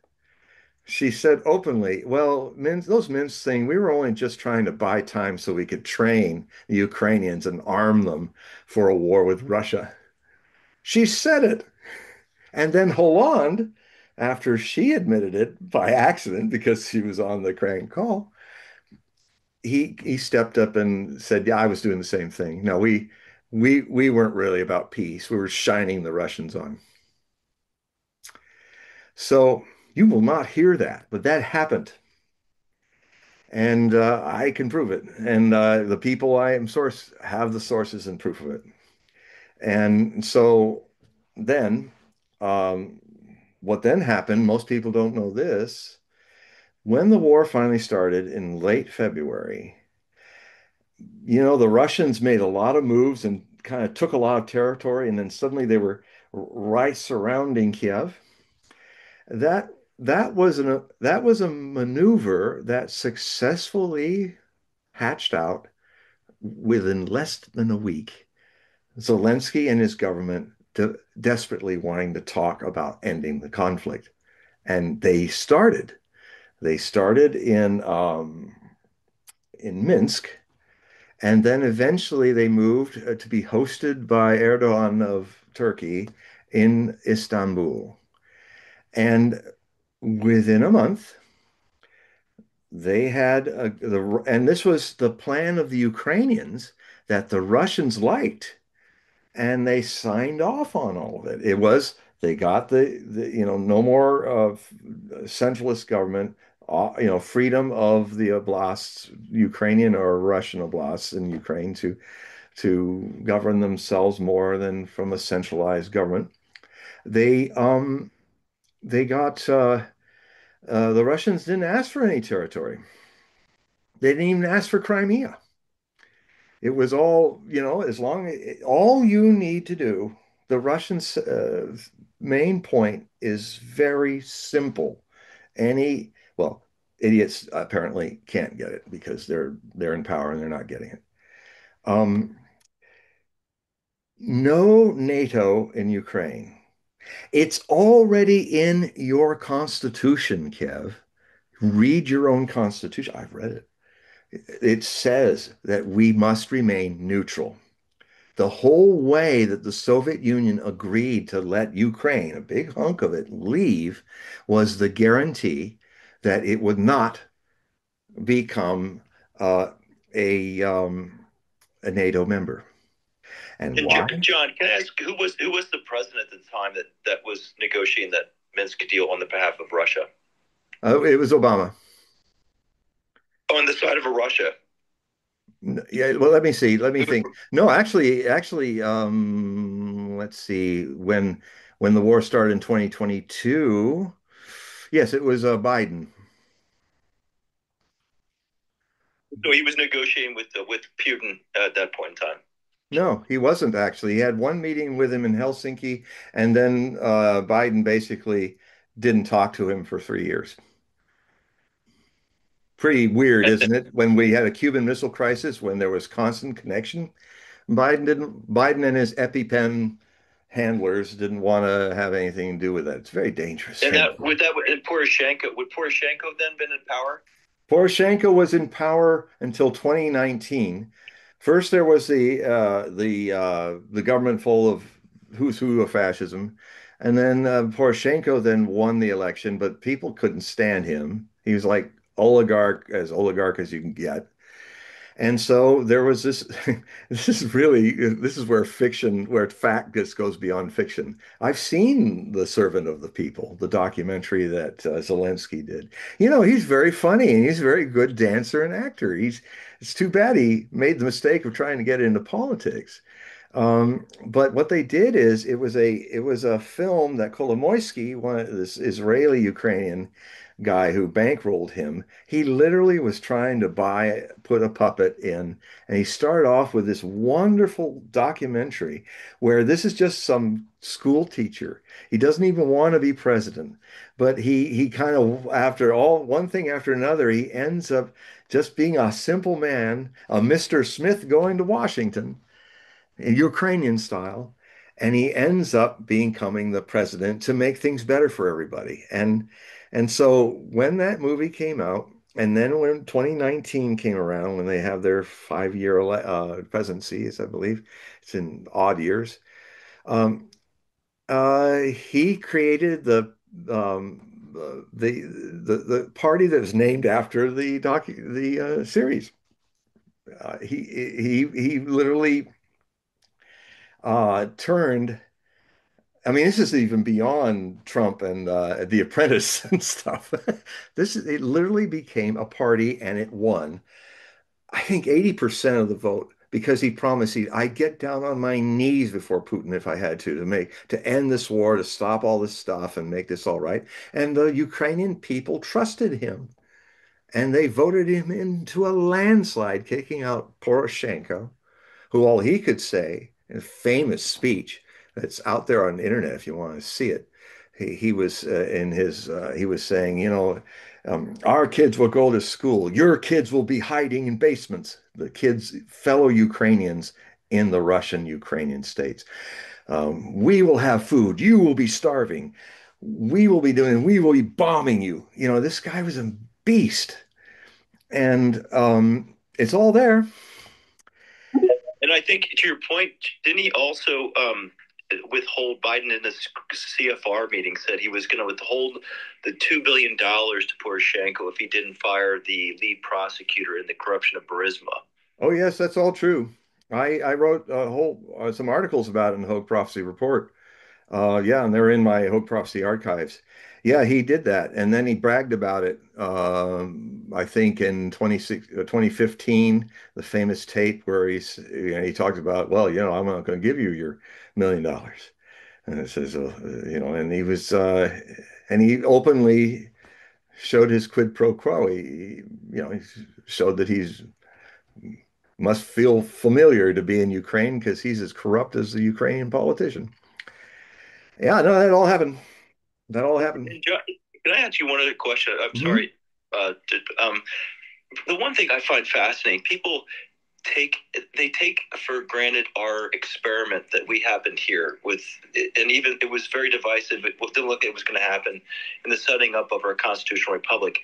She said openly, well, those Minsk thing, we were only just trying to buy time so we could train the Ukrainians and arm them for a war with Russia. She said it. And then Hollande, after she admitted it by accident because she was on the crank call, he stepped up and said, "Yeah, I was doing the same thing. No, we weren't really about peace. We were shining the Russians on." So you will not hear that, but that happened. And I can prove it. And the people I am source have the sources and proof of it. And so then, um, what then happened, most people don't know this. When the war finally started in late February, the Russians made a lot of moves and kind of took a lot of territory, and then suddenly they were right surrounding Kiev. That that was a maneuver that successfully hatched out within less than a week. Zelensky and his government desperately wanting to talk about ending the conflict, and they started. They started in Minsk, and then eventually they moved to be hosted by Erdogan of Turkey in Istanbul. And within a month, they had and this was the plan of the Ukrainians that the Russians liked, and they signed off on all of it. It was they got no more of centralist government, freedom of the oblasts, Ukrainian or Russian oblasts in Ukraine to govern themselves more than from a centralized government. They they got the Russians didn't ask for any territory. They didn't even ask for Crimea. It was all, as long as all you need to do, the Russians' main point is very simple. Well, idiots apparently can't get it because they're in power and they're not getting it. Um, no NATO in Ukraine. It's already in your constitution, Kev. Read your own constitution. I've read it. It says that we must remain neutral. The whole way that the Soviet Union agreed to let Ukraine, a big hunk of it, leave was the guarantee that it would not become uh, a a NATO member. And And why? John, can I ask who was the president at the time that was negotiating that Minsk deal on the behalf of Russia? It was Obama. On the side of Russia. Yeah, well, let me see. Let me think. No, actually, let's see. When the war started in 2022, yes, it was Biden. So he was negotiating with Putin at that point in time. No, he wasn't actually. He had one meeting with him in Helsinki, and then Biden basically didn't talk to him for 3 years. Pretty weird, And, isn't it? When we had a Cuban Missile Crisis, when there was constant connection, Biden and his EpiPen handlers didn't want to have anything to do with that. It's very dangerous. and Poroshenko Poroshenko then been in power? Poroshenko was in power until 2019. First, there was the government full of who's who of fascism, and then Poroshenko then won the election, but people couldn't stand him. He was like oligarch as you can get. And so there was this. This is where where fact just goes beyond fiction. I've seen The Servant of the People, the documentary that Zelensky did. He's very funny and he's a very good dancer and actor. It's too bad he made the mistake of trying to get into politics. But what they did is it was a film that Kolomoisky, one of this Israeli Ukrainian guy who bankrolled him, he literally was trying to put a puppet in, and he started off with this wonderful documentary where this is just some school teacher. He doesn't even want to be president, but he kind of after all one thing after another, he ends up just being a simple man, a Mr. Smith going to Washington Ukrainian style, and he ends up becoming the president to make things better for everybody. And so when that movie came out, and then when 2019 came around, when they have their 5 year presidencies, I believe it's in odd years, um, he created the party that is named after the series. He literally turned. I mean, this is even beyond Trump and The Apprentice and stuff. It literally became a party and it won. I think 80% of the vote because he promised I'd get down on my knees before Putin if I had to end this war, to stop all this stuff and make this all right. And the Ukrainian people trusted him and they voted him into a landslide, kicking out Poroshenko, who all he could say in a famous speech that's out there on the internet if you want to see it. He was in his he was saying, our kids will go to school. Your kids will be hiding in basements. The kids, fellow Ukrainians in the Russian Ukrainian states. We will have food. You will be starving. We will be bombing you. This guy was a beast. And it's all there. And I think to your point, didn't he also withhold Biden in this CFR meeting said he was going to withhold the $2 billion to Poroshenko if he didn't fire the lead prosecutor in the corruption of Burisma? Oh, yes, that's all true. I wrote a whole some articles about it in the Hogue Prophecy Report. Yeah, and they're in my Hogue Prophecy archives. Yeah, he did that, and then he bragged about it. I think in 2015, the famous tape where he talks about, well, I'm not going to give you your $1 million, and it says, and and he openly showed his quid pro quo. He showed that he's must feel familiar to be in Ukraine because he's as corrupt as the Ukrainian politician. Yeah, no, that all happened. That all happened. And John, can I ask you one other question? I'm Hmm. sorry. The one thing I find fascinating, people take for granted our experiment that we happened here with, and even it was very divisive. It didn't look like it was going to happen in the setting up of our constitutional republic.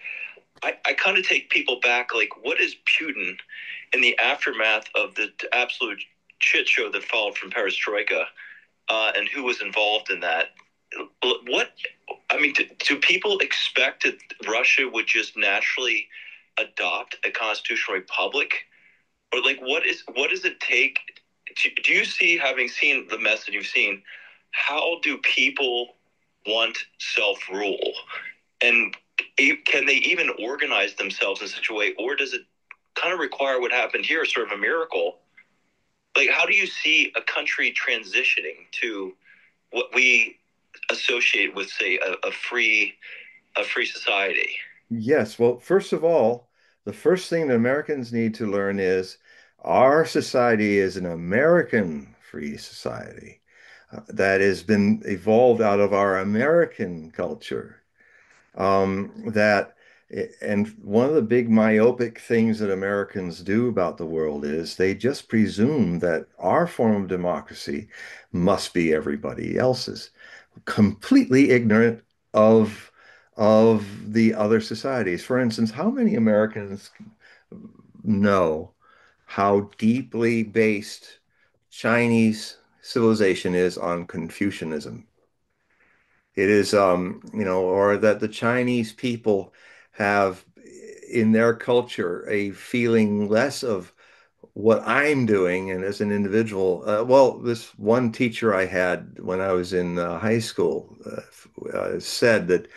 I kind of take people back, like, what is Putin in the aftermath of the absolute shit show that followed from Perestroika, and who was involved in that? What I mean, do people expect that Russia would just naturally adopt a constitutional republic, or like what does it take? Do you see, having seen the mess that you've seen, how do people want self rule, and can they even organize themselves in such a way, or does it kind of require what happened here, sort of a miracle? Like, how do you see a country transitioning to what we associate with, say, a free society? Yes. Well, first of all, the first thing that Americans need to learn is our society is an American free society that has been evolved out of our American culture. That and one of the big myopic things that Americans do about the world is they just presume that our form of democracy must be everybody else's, completely ignorant of the other societies. For instance, how many Americans know how deeply based Chinese civilization is on Confucianism? It is, or that the Chinese people have in their culture a feeling less of what I'm doing and as an individual. Well, this one teacher I had when I was in high school said that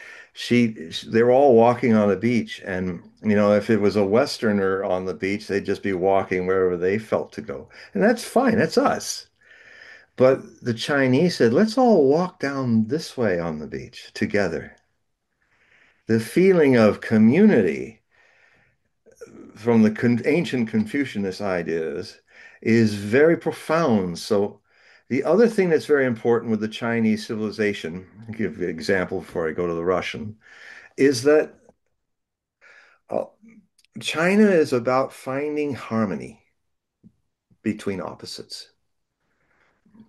they were all walking on the beach, and if it was a Westerner on the beach, they'd just be walking wherever they felt to go, and that's fine. That's us. But the Chinese said, let's all walk down this way on the beach together. The feeling of community from the ancient Confucianist ideas is very profound. So the other thing that's very important with the Chinese civilization, I'll give you an example before I go to the Russian, is that uh, China is about finding harmony between opposites.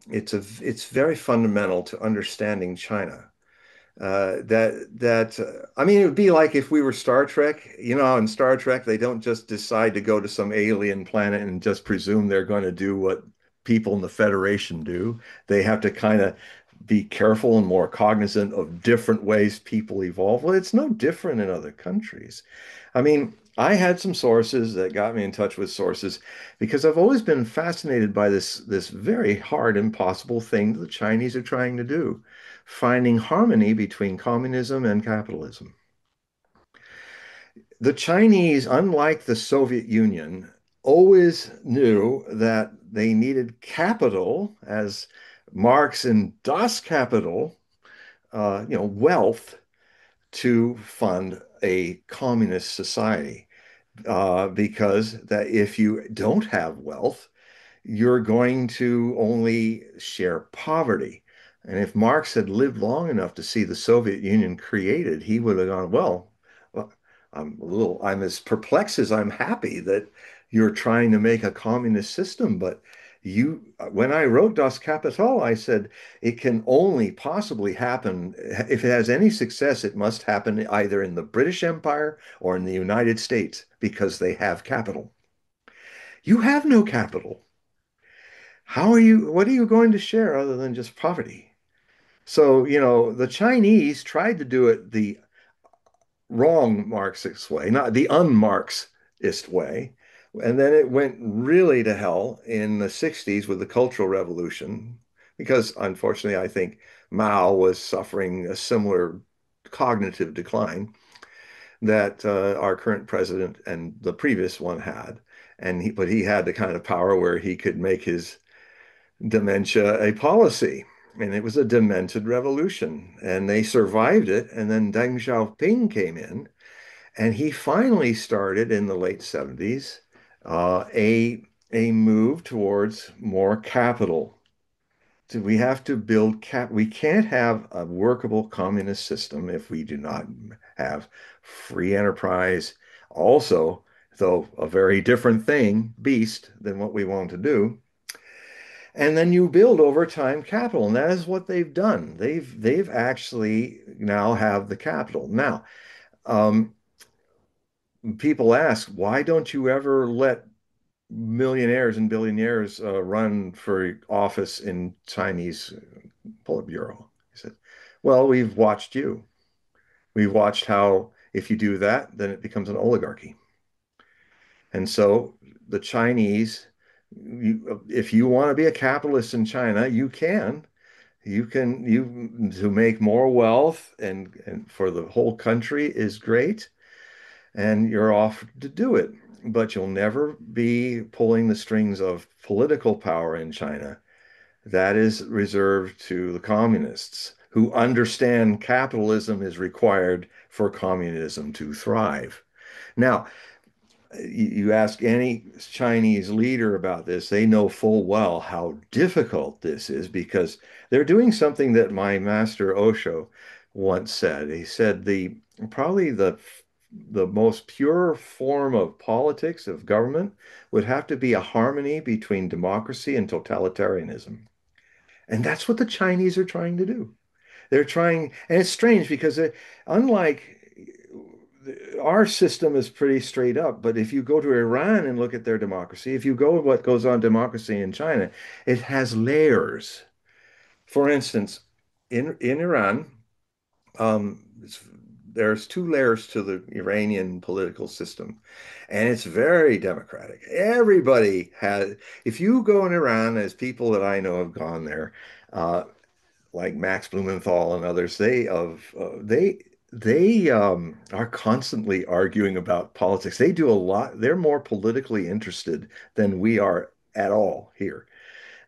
It's very fundamental to understanding China. I mean, it would be like if we were Star Trek. You know, in Star Trek, they don't just decide to go to some alien planet and just presume they're going to do what people in the Federation do. They have to kind of be careful and more cognizant of different ways people evolve. Well, it's no different in other countries. I mean, I had some sources that got me in touch with sources because I've always been fascinated by this very hard, impossible thing that the Chinese are trying to do, finding harmony between communism and capitalism. The Chinese, unlike the Soviet Union, always knew that they needed capital, as Marx in Das Kapital, wealth to fund a communist society. Because that if you don't have wealth, you're going to only share poverty. And if Marx had lived long enough to see the Soviet Union created, he would have gone, well, I'm as perplexed as I'm happy that you're trying to make a communist system. But when I wrote Das Kapital, I said it can only possibly happen if it has any success, it must happen either in the British Empire or in the United States because they have capital. You have no capital. What are you going to share other than just poverty? So, the Chinese tried to do it the wrong Marxist way, not the un-Marxist way. And then it went really to hell in the 60s with the Cultural Revolution, because unfortunately, I think Mao was suffering a similar cognitive decline that our current president and the previous one had. But he had the kind of power where he could make his dementia a policy. And it was a demented revolution. And they survived it. And then Deng Xiaoping came in, and he finally started in the late 70s a move towards more capital. So we have to build we can't have a workable communist system if we do not have free enterprise. Also, though a very different beast than what we want to do. And then you build over time capital, and that is what they've done. They've actually now have the capital. Now, um, people ask, why don't you ever let millionaires and billionaires run for office in Chinese Politburo? He said, well, we've watched you. We've watched how if you do that, then it becomes an oligarchy. And so the Chinese, if you want to be a capitalist in China, you can. You to make more wealth and for the whole country is great, and you're off to do it. But you'll never be pulling the strings of political power in China. That is reserved to the communists who understand capitalism is required for communism to thrive. Now, you ask any Chinese leader about this, they know full well how difficult this is because they're doing something that my master Osho once said. He said probably the most pure form of politics, of government, would have to be a harmony between democracy and totalitarianism. And that's what the Chinese are trying to do. They're trying, and it's strange because unlike our system is pretty straight up, but if you go to Iran and look at their democracy, if you go to what goes on democracy in China, it has layers. For instance, in Iran, um, there's two layers to the Iranian political system, and it's very democratic. Everybody has, if you go in Iran, as people that I know have gone there, uh, like Max Blumenthal and others, they are constantly arguing about politics. They do a lot. They're more politically interested than we are at all here.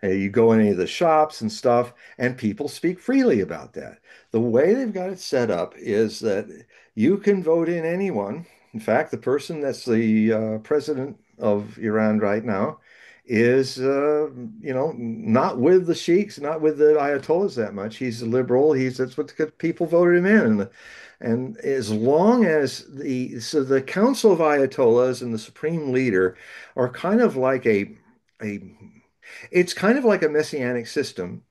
You go in any of the shops and stuff, and people speak freely about that. The way they've got it set up is that you can vote in anyone. In fact, the person that's the president of Iran right now is, not with the sheiks, not with the ayatollahs that much. He's a liberal. That's what the people voted him in. And as long as the Council of Ayatollahs and the Supreme Leader are kind of like a it's kind of like a messianic system.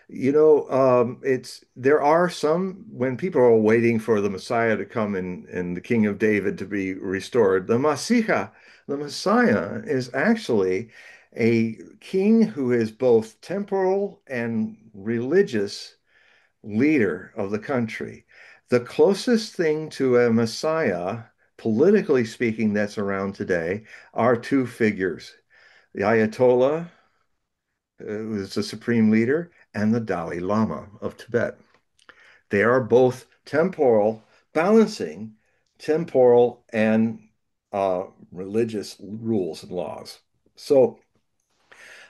There are some when people are waiting for the Messiah to come and the King of David to be restored. The Messiah is actually a king who is both temporal and religious leader of the country. The closest thing to a Messiah, politically speaking, that's around today are two figures. The Ayatollah, who is the supreme leader, and the Dalai Lama of Tibet. They are both temporal, balancing temporal and religious rules and laws. So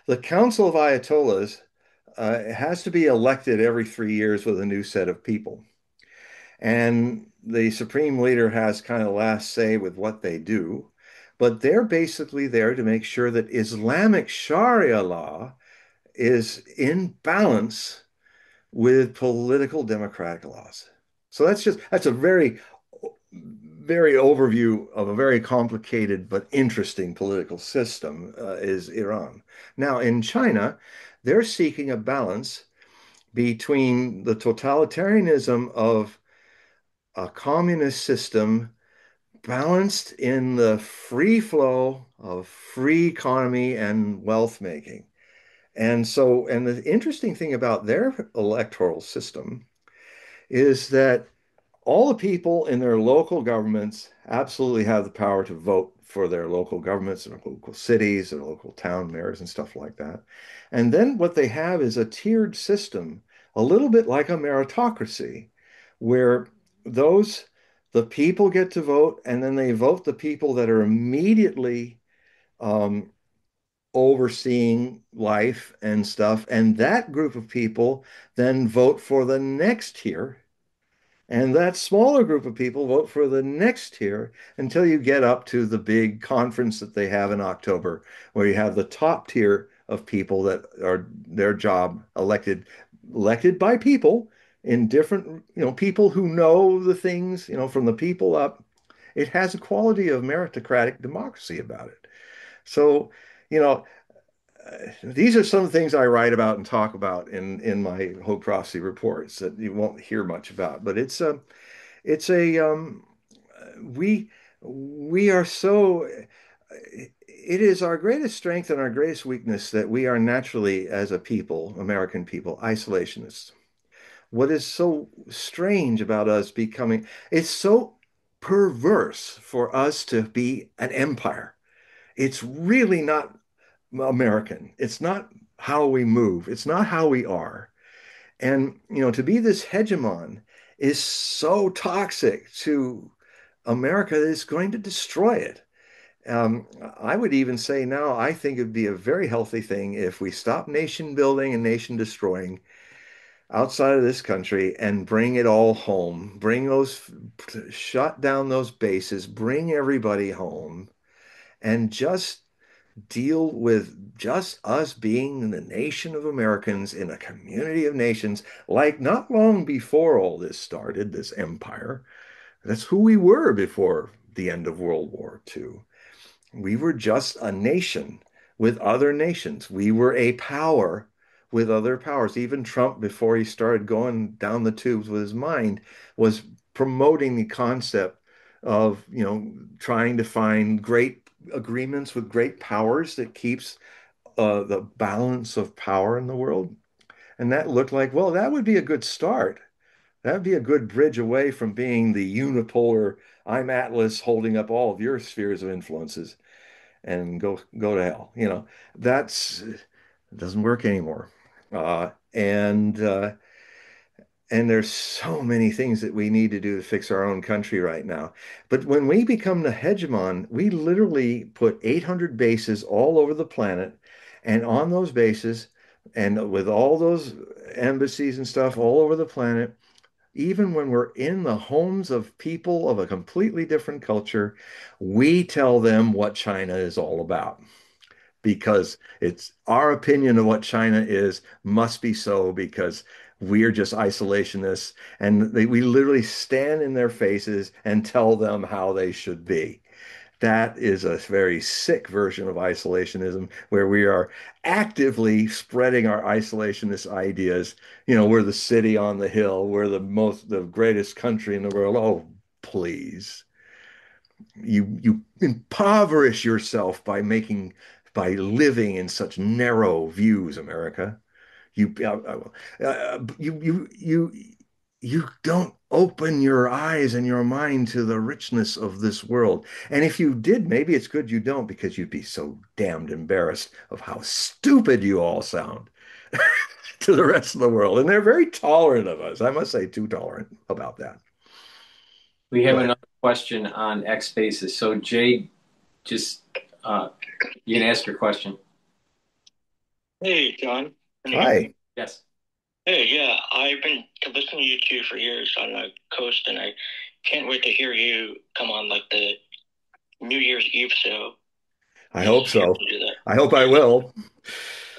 the Council of Ayatollahs has to be elected every 3 years with a new set of people. And the supreme leader has kind of last say with what they do. But they're basically there to make sure that Islamic Sharia law is in balance with political democratic laws. So that's a very overview of a very complicated but interesting political system is Iran. Now in China, they're seeking a balance between the totalitarianism of a communist system balanced in the free flow of free economy and wealth making. And the interesting thing about their electoral system is that all the people in their local governments absolutely have the power to vote for their local governments and local cities and local town mayors and stuff like that. And then what they have is a tiered system, a little bit like a meritocracy, where those the people get to vote, and then they vote the people that are immediately um, overseeing life and stuff. And that group of people then vote for the next tier. And that smaller group of people vote for the next tier until you get up to the big conference that they have in October, where you have the top tier of people that are their job elected by people in different, people who know the things, from the people up. It has a quality of meritocratic democracy about it. So, you know, these are some things I write about and talk about in my Hogue Prophecy reports that you won't hear much about. But it's a we are so it is our greatest strength and our greatest weakness that we are naturally, as a people, American people, isolationists. What is so strange about us becoming, it's so perverse for us to be an empire. It's really not American. It's not how we move. It's not how we are. And, to be this hegemon is so toxic to America that it's going to destroy it. I would even say now, I think it'd be a very healthy thing if we stop nation building and nation destroying outside of this country and bring it all home. Shut down those bases, bring everybody home, and just deal with just us being the nation of Americans in a community of nations, like not long before all this started, this empire. That's who we were before the end of World War II. We were just a nation with other nations. We were a power with other powers. Even Trump, before he started going down the tubes with his mind, was promoting the concept of, trying to find great agreements with great powers that keeps the balance of power in the world. And that looked like, well, that would be a good start. That would be a good bridge away from being the unipolar, I'm Atlas holding up all of your spheres of influences and go to hell. That's it doesn't work anymore. And there's so many things that we need to do to fix our own country right now. But when we become the hegemon, we literally put 800 bases all over the planet, and on those bases, And with all those embassies and stuff all over the planet, even when we're in the homes of people of a completely different culture, we tell them what China is all about because it's our opinion of what China is must be so because we're just isolationists and we literally stand in their faces and tell them how they should be. That is a very sick version of isolationism where we are actively spreading our isolationist ideas. You know, we're the city on the hill, we're the greatest country in the world. Oh, please. You impoverish yourself by living in such narrow views, America. You don't open your eyes and your mind to the richness of this world. And if you did, maybe it's good you don't because you'd be so damned embarrassed of how stupid you all sound to the rest of the world. And they're very tolerant of us. I must say, too tolerant about that. We have But another question on X Spaces. So Jay, just you can ask your question. Hey, John. Can you hear hi. me? Yes. Hey, yeah, I've been listening to you two for years on the coast, and I can't wait to hear you come on like the New Year's Eve show. I hope Just so. to do that. I hope I will.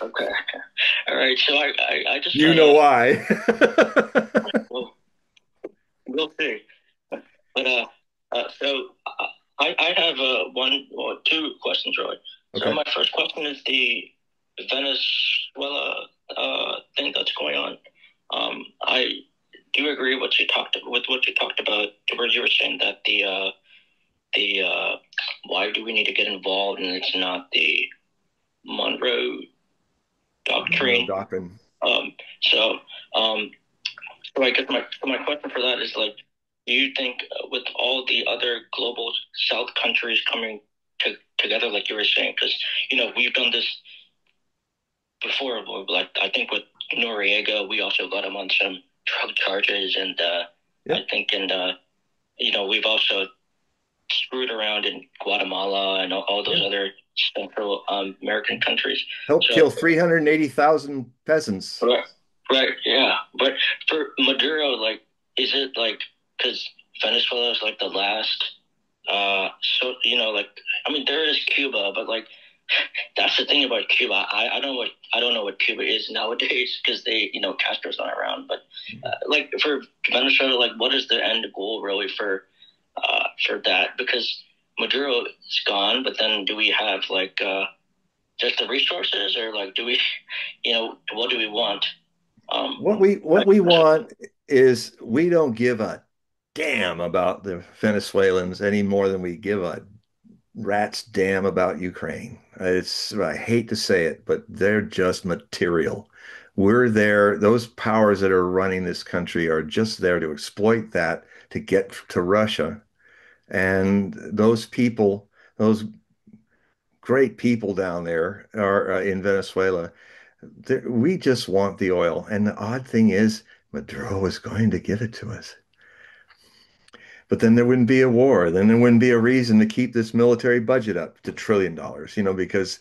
Okay. All right. So I just You know why. well, we'll see. But so I have one or two questions really. So Okay. my first question is the Venezuela thing that's going on. I do agree with what you talked about, where you were saying that the why do we need to get involved, and it's not the Monroe No Doctrine. doctrine. Um, so um, so I guess my question for that is like, do you think with all the other global South countries coming together, like you were saying, because we've done this before, like I think with Noriega, we also got him on some drug charges, and Yep. I think we've also screwed around in Guatemala and all those Yeah. other Central American countries. Helped kill 380,000 peasants. Right, right, yeah. But for Maduro, like, is it like because Venezuela is like the last? So like, I mean, there is Cuba, but like, that's the thing about Cuba. I don't know what Cuba is nowadays because they Castro's not around. But like for Venezuela, like, what is the end goal really for that? Because Maduro is gone, but then do we have like just the resources, or like do we, what do we want? What we want is we don't give a damn about the Venezuelans any more than we give a rat's damn about Ukraine. I hate to say it, but they're just material. We're there. Those powers that are running this country are just there to exploit that to get to Russia. And those people, those great people down there are in Venezuela. We just want the oil. And the odd thing is, Maduro is going to give it to us. But then there wouldn't be a war. Then there wouldn't be a reason to keep this military budget up to $1 trillion, because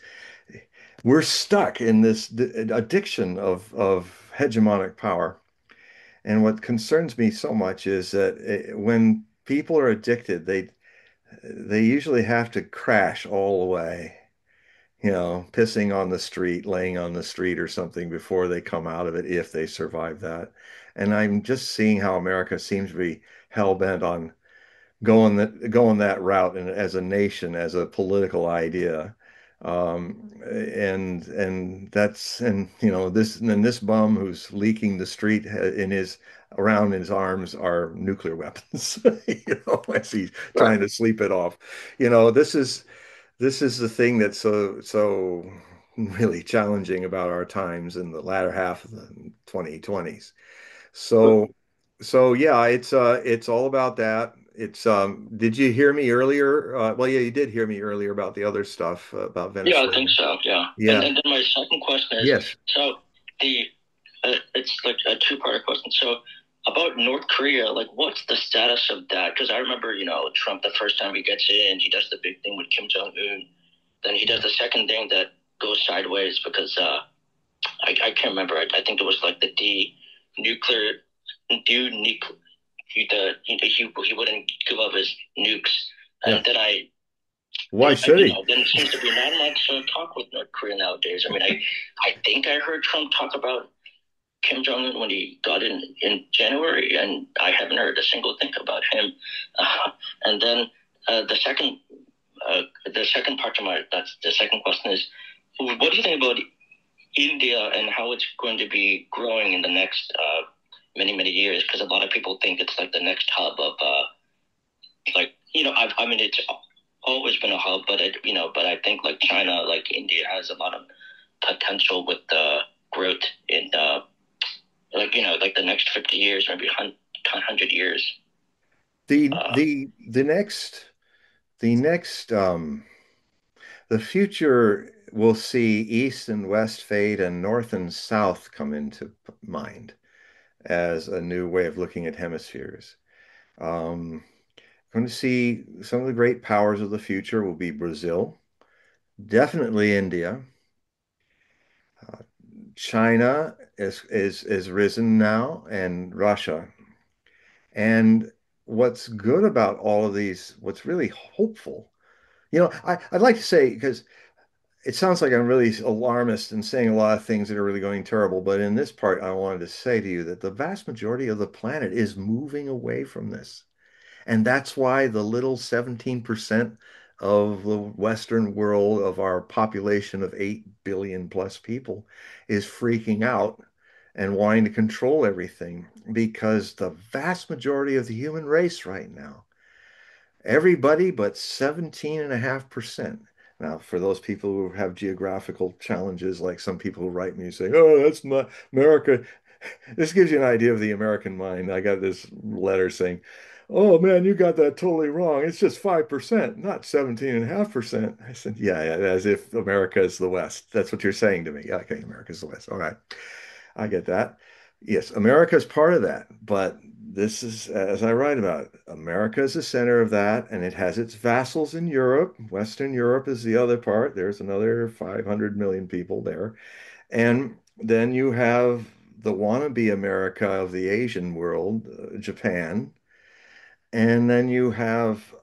we're stuck in this addiction of hegemonic power. And what concerns me so much is that when people are addicted, they usually have to crash all the way, pissing on the street, laying on the street or something before they come out of it, if they survive that. And I'm just seeing how America seems to be hell-bent on going that route and as a nation, as a political idea. This bum who's leaking the street in his around his arms are nuclear weapons, as he's trying to sleep it off. This is the thing that's so really challenging about our times in the latter half of the 2020s. So so yeah, it's all about that. It's did you hear me earlier? Well, yeah, you did hear me earlier about the other stuff about Yeah, I Venezuela. think so. Yeah, Yeah. and then my second question is Yes. so the it's like a two-part question. So about North Korea, like what's the status of that? Because I remember Trump the first time he gets in, he does the big thing with Kim Jong Un. Then he does the second thing that goes sideways because I can't remember. I think it was like the nuclear, do nuclear, he wouldn't give up his nukes. Yeah. And then Why should he? then it seems to be not much talk with North Korea nowadays. I mean, I think I heard Trump talk about Kim Jong Un when he got in January, and I haven't heard a single thing about him. And then the second part of that's the second question is, what do you think about India and how it's going to be growing in the next many years? Because a lot of people think it's like the next hub of like I mean it's always been a hub, but but I think like China, like India has a lot of potential with the growth in like the next 50 years, maybe 100 years. Uh, The next the future will see east and west fade and north and south come into mind as a new way of looking at hemispheres. Um, Going to see some of the great powers of the future will be Brazil, definitely India. Uh, China is risen now, and Russia. And what's good about all of these, what's really hopeful, I'd like to say, because it sounds like I'm really alarmist and saying a lot of things that are really going terrible, but in this part, I wanted to say to you that the vast majority of the planet is moving away from this. And that's why the little 17% of the Western world of our population of 8 billion plus people is freaking out and wanting to control everything because the vast majority of the human race right now, everybody but 17.5%. Now, for those people who have geographical challenges, like some people who write me saying, "Oh, that's not America." This gives you an idea of the American mind. I got this letter saying, "Oh man, you got that totally wrong. It's just 5%, not 17.5%." I said, yeah, as if America is the West. That's what you're saying to me. Yeah, okay, America's the West. All right. I get that. Yes, America is part of that, but this is, as I write about it, America is the center of that, and it has its vassals in Europe. Western Europe is the other part. There's another 500 million people there. And then you have the wannabe America of the Asian world, Japan, and then you have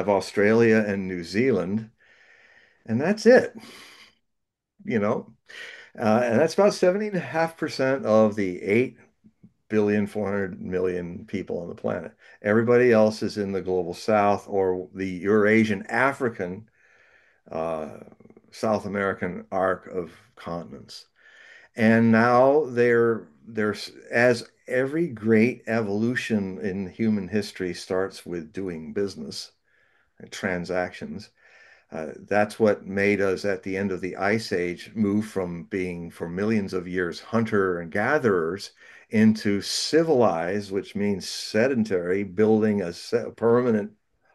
Australia and New Zealand, and that's it, you know. And that's about 70.5% of the 8,400,000,000 people on the planet. Everybody else is in the global south or the Eurasian African uh, South American arc of continents. And now there's as every great evolution in human history starts with doing business, transactions. That's what made us at the end of the Ice Age move from being for millions of years hunter and gatherers into civilized, which means sedentary, building a permanent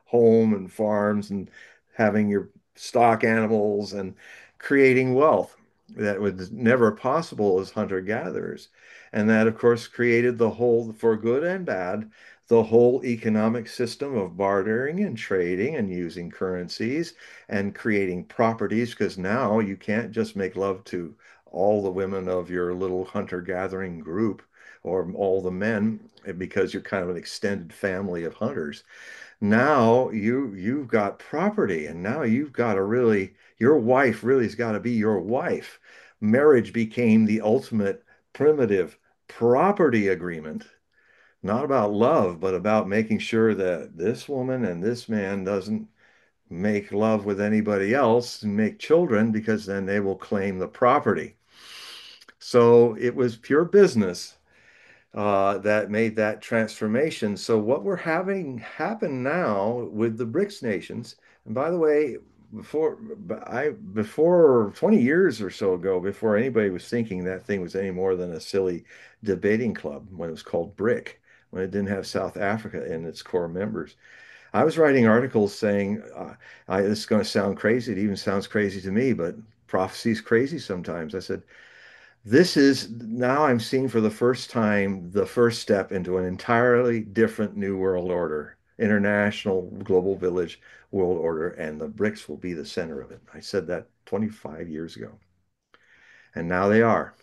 home and farms and having your stock animals and creating wealth that was never possible as hunter-gatherers. And that, of course, created the whole, for good and bad, the whole economic system of bartering and trading and using currencies and creating properties because now you can't just make love to all the women of your little hunter-gathering group or all the men because you're kind of an extended family of hunters. Now you've got property and now you've got to really your wife really has got to be your wife. Marriage became the ultimate primitive property agreement, not about love, but about making sure that this woman and this man doesn't make love with anybody else and make children because then they will claim the property. So it was pure business that made that transformation. So what we're having happen now with the BRICS nations, and by the way, before 20 years or so ago, before anybody was thinking that thing was any more than a silly debating club when it was called BRIC, when it didn't have South Africa in its core members. I was writing articles saying, this is going to sound crazy. It even sounds crazy to me, but prophecy is crazy sometimes. I said, this is now I'm seeing for the first time the first step into an entirely different new world order, international global village world order, and the BRICS will be the center of it. I said that 25 years ago. and now they are.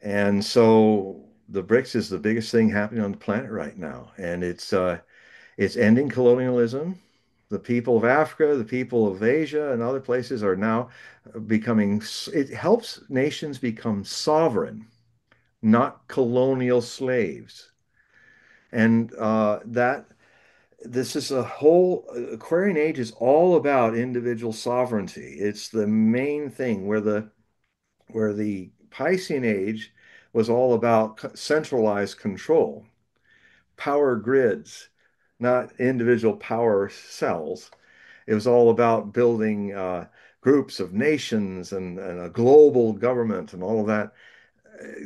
And so the BRICS is the biggest thing happening on the planet right now, and it's ending colonialism. The people of Africa, the people of Asia, and other places are now becoming. It helps nations become sovereign, not colonial slaves, and that this is a whole Aquarian age is all about individual sovereignty. It's the main thing where the Piscean age was all about centralized control, power grids, not individual power cells. It was all about building groups of nations and a global government and all of that,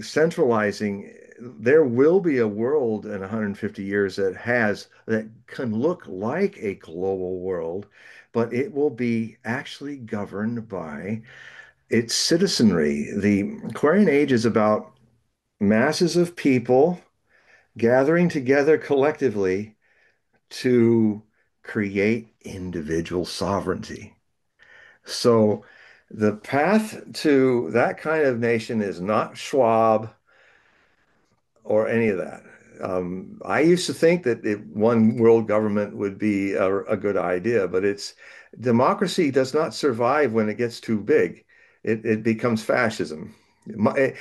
centralizing. There will be a world in 150 years that can look like a global world, but it will be actually governed by its citizenry. The Aquarian Age is about masses of people gathering together collectively to create individual sovereignty. So the path to that kind of nation is not Schwab or any of that. I used to think that one world government would be a good idea, but it's democracy does not survive when it gets too big. It becomes fascism.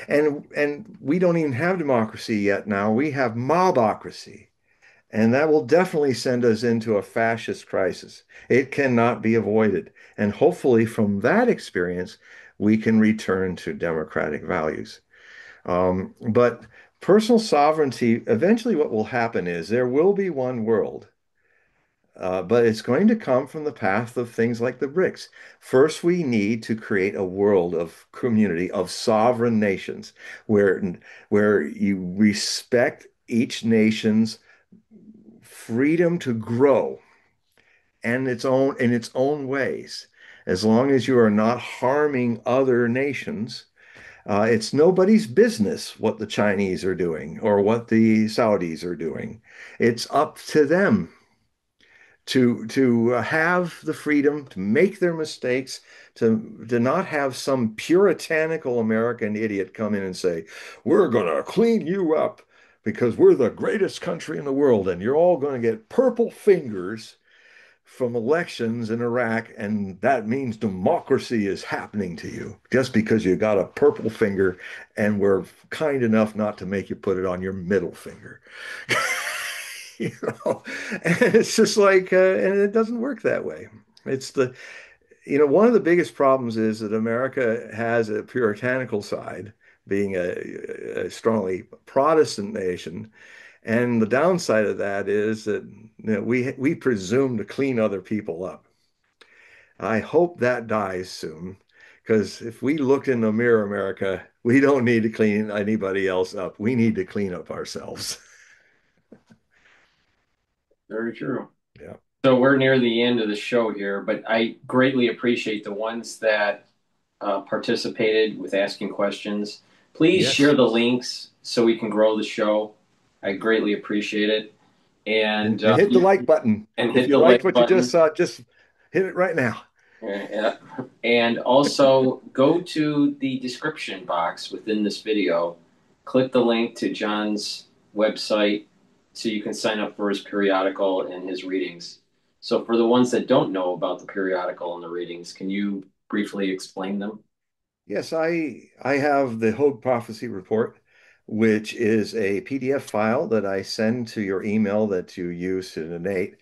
And we don't even have democracy yet now. We have mobocracy. And that will definitely send us into a fascist crisis. It cannot be avoided. And hopefully, from that experience, we can return to democratic values. But personal sovereignty, eventually, what will happen is there will be one world, but it's going to come from the path of things like the BRICS. First, we need to create a world of community of sovereign nations where you respect each nation's freedom to grow and its own in its own ways. As long as you are not harming other nations, it's nobody's business what the Chinese are doing or what the Saudis are doing. It's up to them to have the freedom to make their mistakes, to not have some puritanical American idiot come in and say, "We're going to clean you up because we're the greatest country in the world, and you're all going to get purple fingers from elections in Iraq, and that means democracy is happening to you just because you got a purple finger, and we're kind enough not to make you put it on your middle finger." You know, and it's just like, and it doesn't work that way. It's one of the biggest problems is that America has a puritanical side, being a strongly Protestant nation, and the downside of that is that we presume to clean other people up. I hope that dies soon, because if we look in the mirror, America, we don't need to clean anybody else up. We need to clean up ourselves. Very true. Yeah. So we're near the end of the show here, but I greatly appreciate the ones that participated with asking questions. Please Yes. share the links so we can grow the show. I greatly appreciate it. And And hit the like button. If hit you the liked like what you just button. saw, just hit it right now. And also go to the description box within this video, click the link to John's website so you can sign up for his periodical and his readings. So for the ones that don't know about the periodical and the readings, can you briefly explain them? Yes, I have the Hogue Prophecy Report, which is a PDF file that I send to your email that you use to donate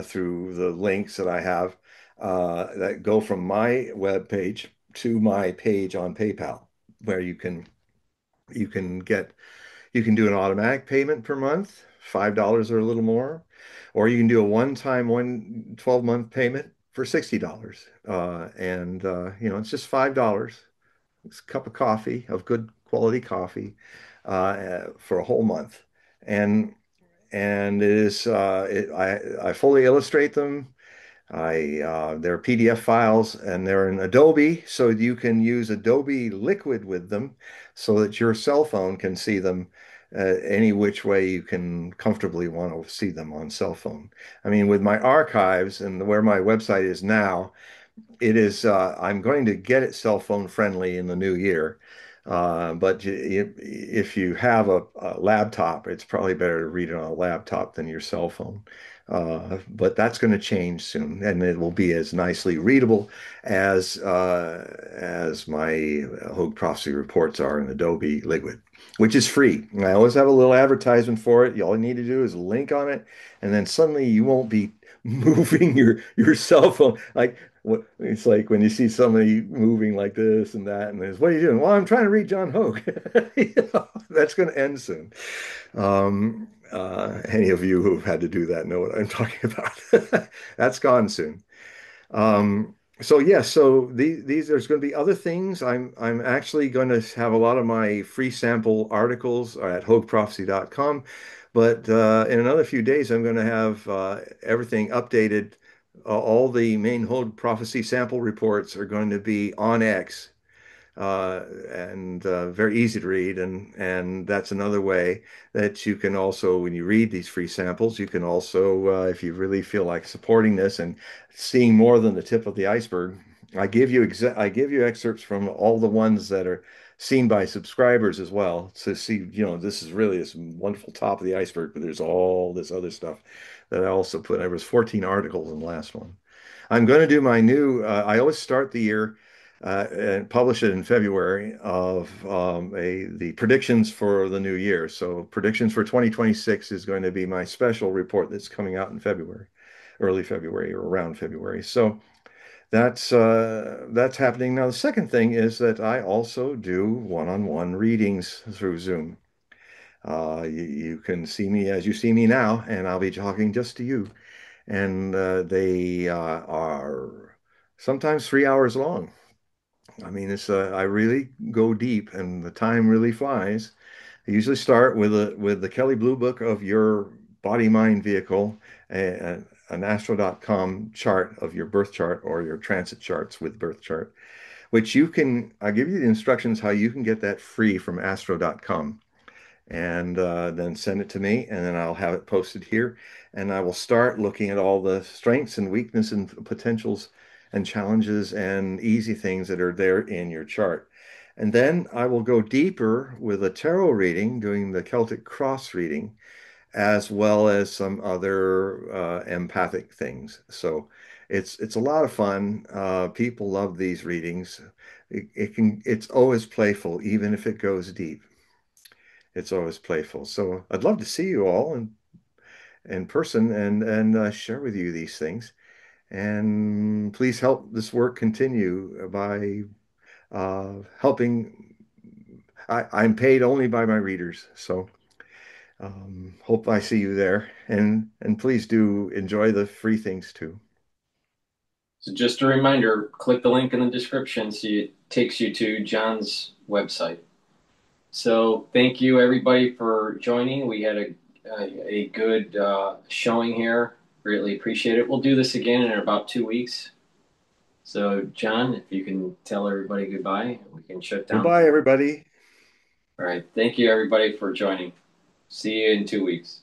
through the links that I have that go from my web page to my page on PayPal, where you can do an automatic payment per month, $5 or a little more, or you can do a one-time 12-month payment for $60. It's just $5. It's a cup of coffee, of good quality coffee, for a whole month. And it is I fully illustrate them. They're PDF files and they're in Adobe, so you can use Adobe Liquid with them so that your cell phone can see them any which way you can comfortably want to see them on cell phone. I mean, with my archives and where my website is now, it is. I'm going to get it cell phone friendly in the new year. But if you have a laptop, it's probably better to read it on a laptop than your cell phone. But that's going to change soon, and it will be as nicely readable as my Hogue Prophecy reports are in Adobe Liquid, which is free. And I always have a little advertisement for it. All you need to do is link on it, and then suddenly you won't be moving your cell phone like what it's like when you see somebody moving like this and that, and there's, what are you doing? Well, I'm trying to read John Hogue. That's going to end soon. Any of you who've had to do that know what I'm talking about. That's gone soon. So yeah, so these there's going to be other things. I'm actually going to have a lot of my free sample articles at hogueprophecy.com, but in another few days I'm going to have everything updated. All the main Hogue Prophecy sample reports are going to be on X, and very easy to read. And that's another way that you can also, when you read these free samples, you can also, if you really feel like supporting this and seeing more than the tip of the iceberg, I give you excerpts from all the ones that are seen by subscribers as well to see, this is really this wonderful top of the iceberg, but there's all this other stuff that I also put. There was 14 articles in the last one. I'm going to do my new, I always start the year and publish it in February of the predictions for the new year. So predictions for 2026 is going to be my special report that's coming out in February, early February or around February. So that's happening now. The second thing is that I also do one-on-one readings through Zoom. You can see me as you see me now, and I'll be talking just to you. And they are sometimes 3 hours long. I mean, I really go deep, and the time really flies. I usually start with the Kelly Blue Book of your body mind vehicle, an astro.com chart of your birth chart or your transit charts with birth chart, which I'll give you the instructions how you can get that free from astro.com, and then send it to me, and then I'll have it posted here. And I will start looking at all the strengths and weaknesses and potentials and challenges and easy things that are there in your chart. And then I will go deeper with a tarot reading, doing the Celtic cross reading, as well as some other empathic things. So it's a lot of fun. People love these readings. It's always playful, even if it goes deep. It's always playful. So I'd love to see you all in person and share with you these things. And please help this work continue by helping. I'm paid only by my readers, so hope I see you there. And please do enjoy the free things too. So just a reminder, click the link in the description so it takes you to John's website. So thank you everybody for joining. We had a good showing here. Greatly appreciate it. We'll do this again in about 2 weeks. So John, if you can tell everybody goodbye, we can shut down. Goodbye, everybody. All right. Thank you everybody for joining. See you in 2 weeks.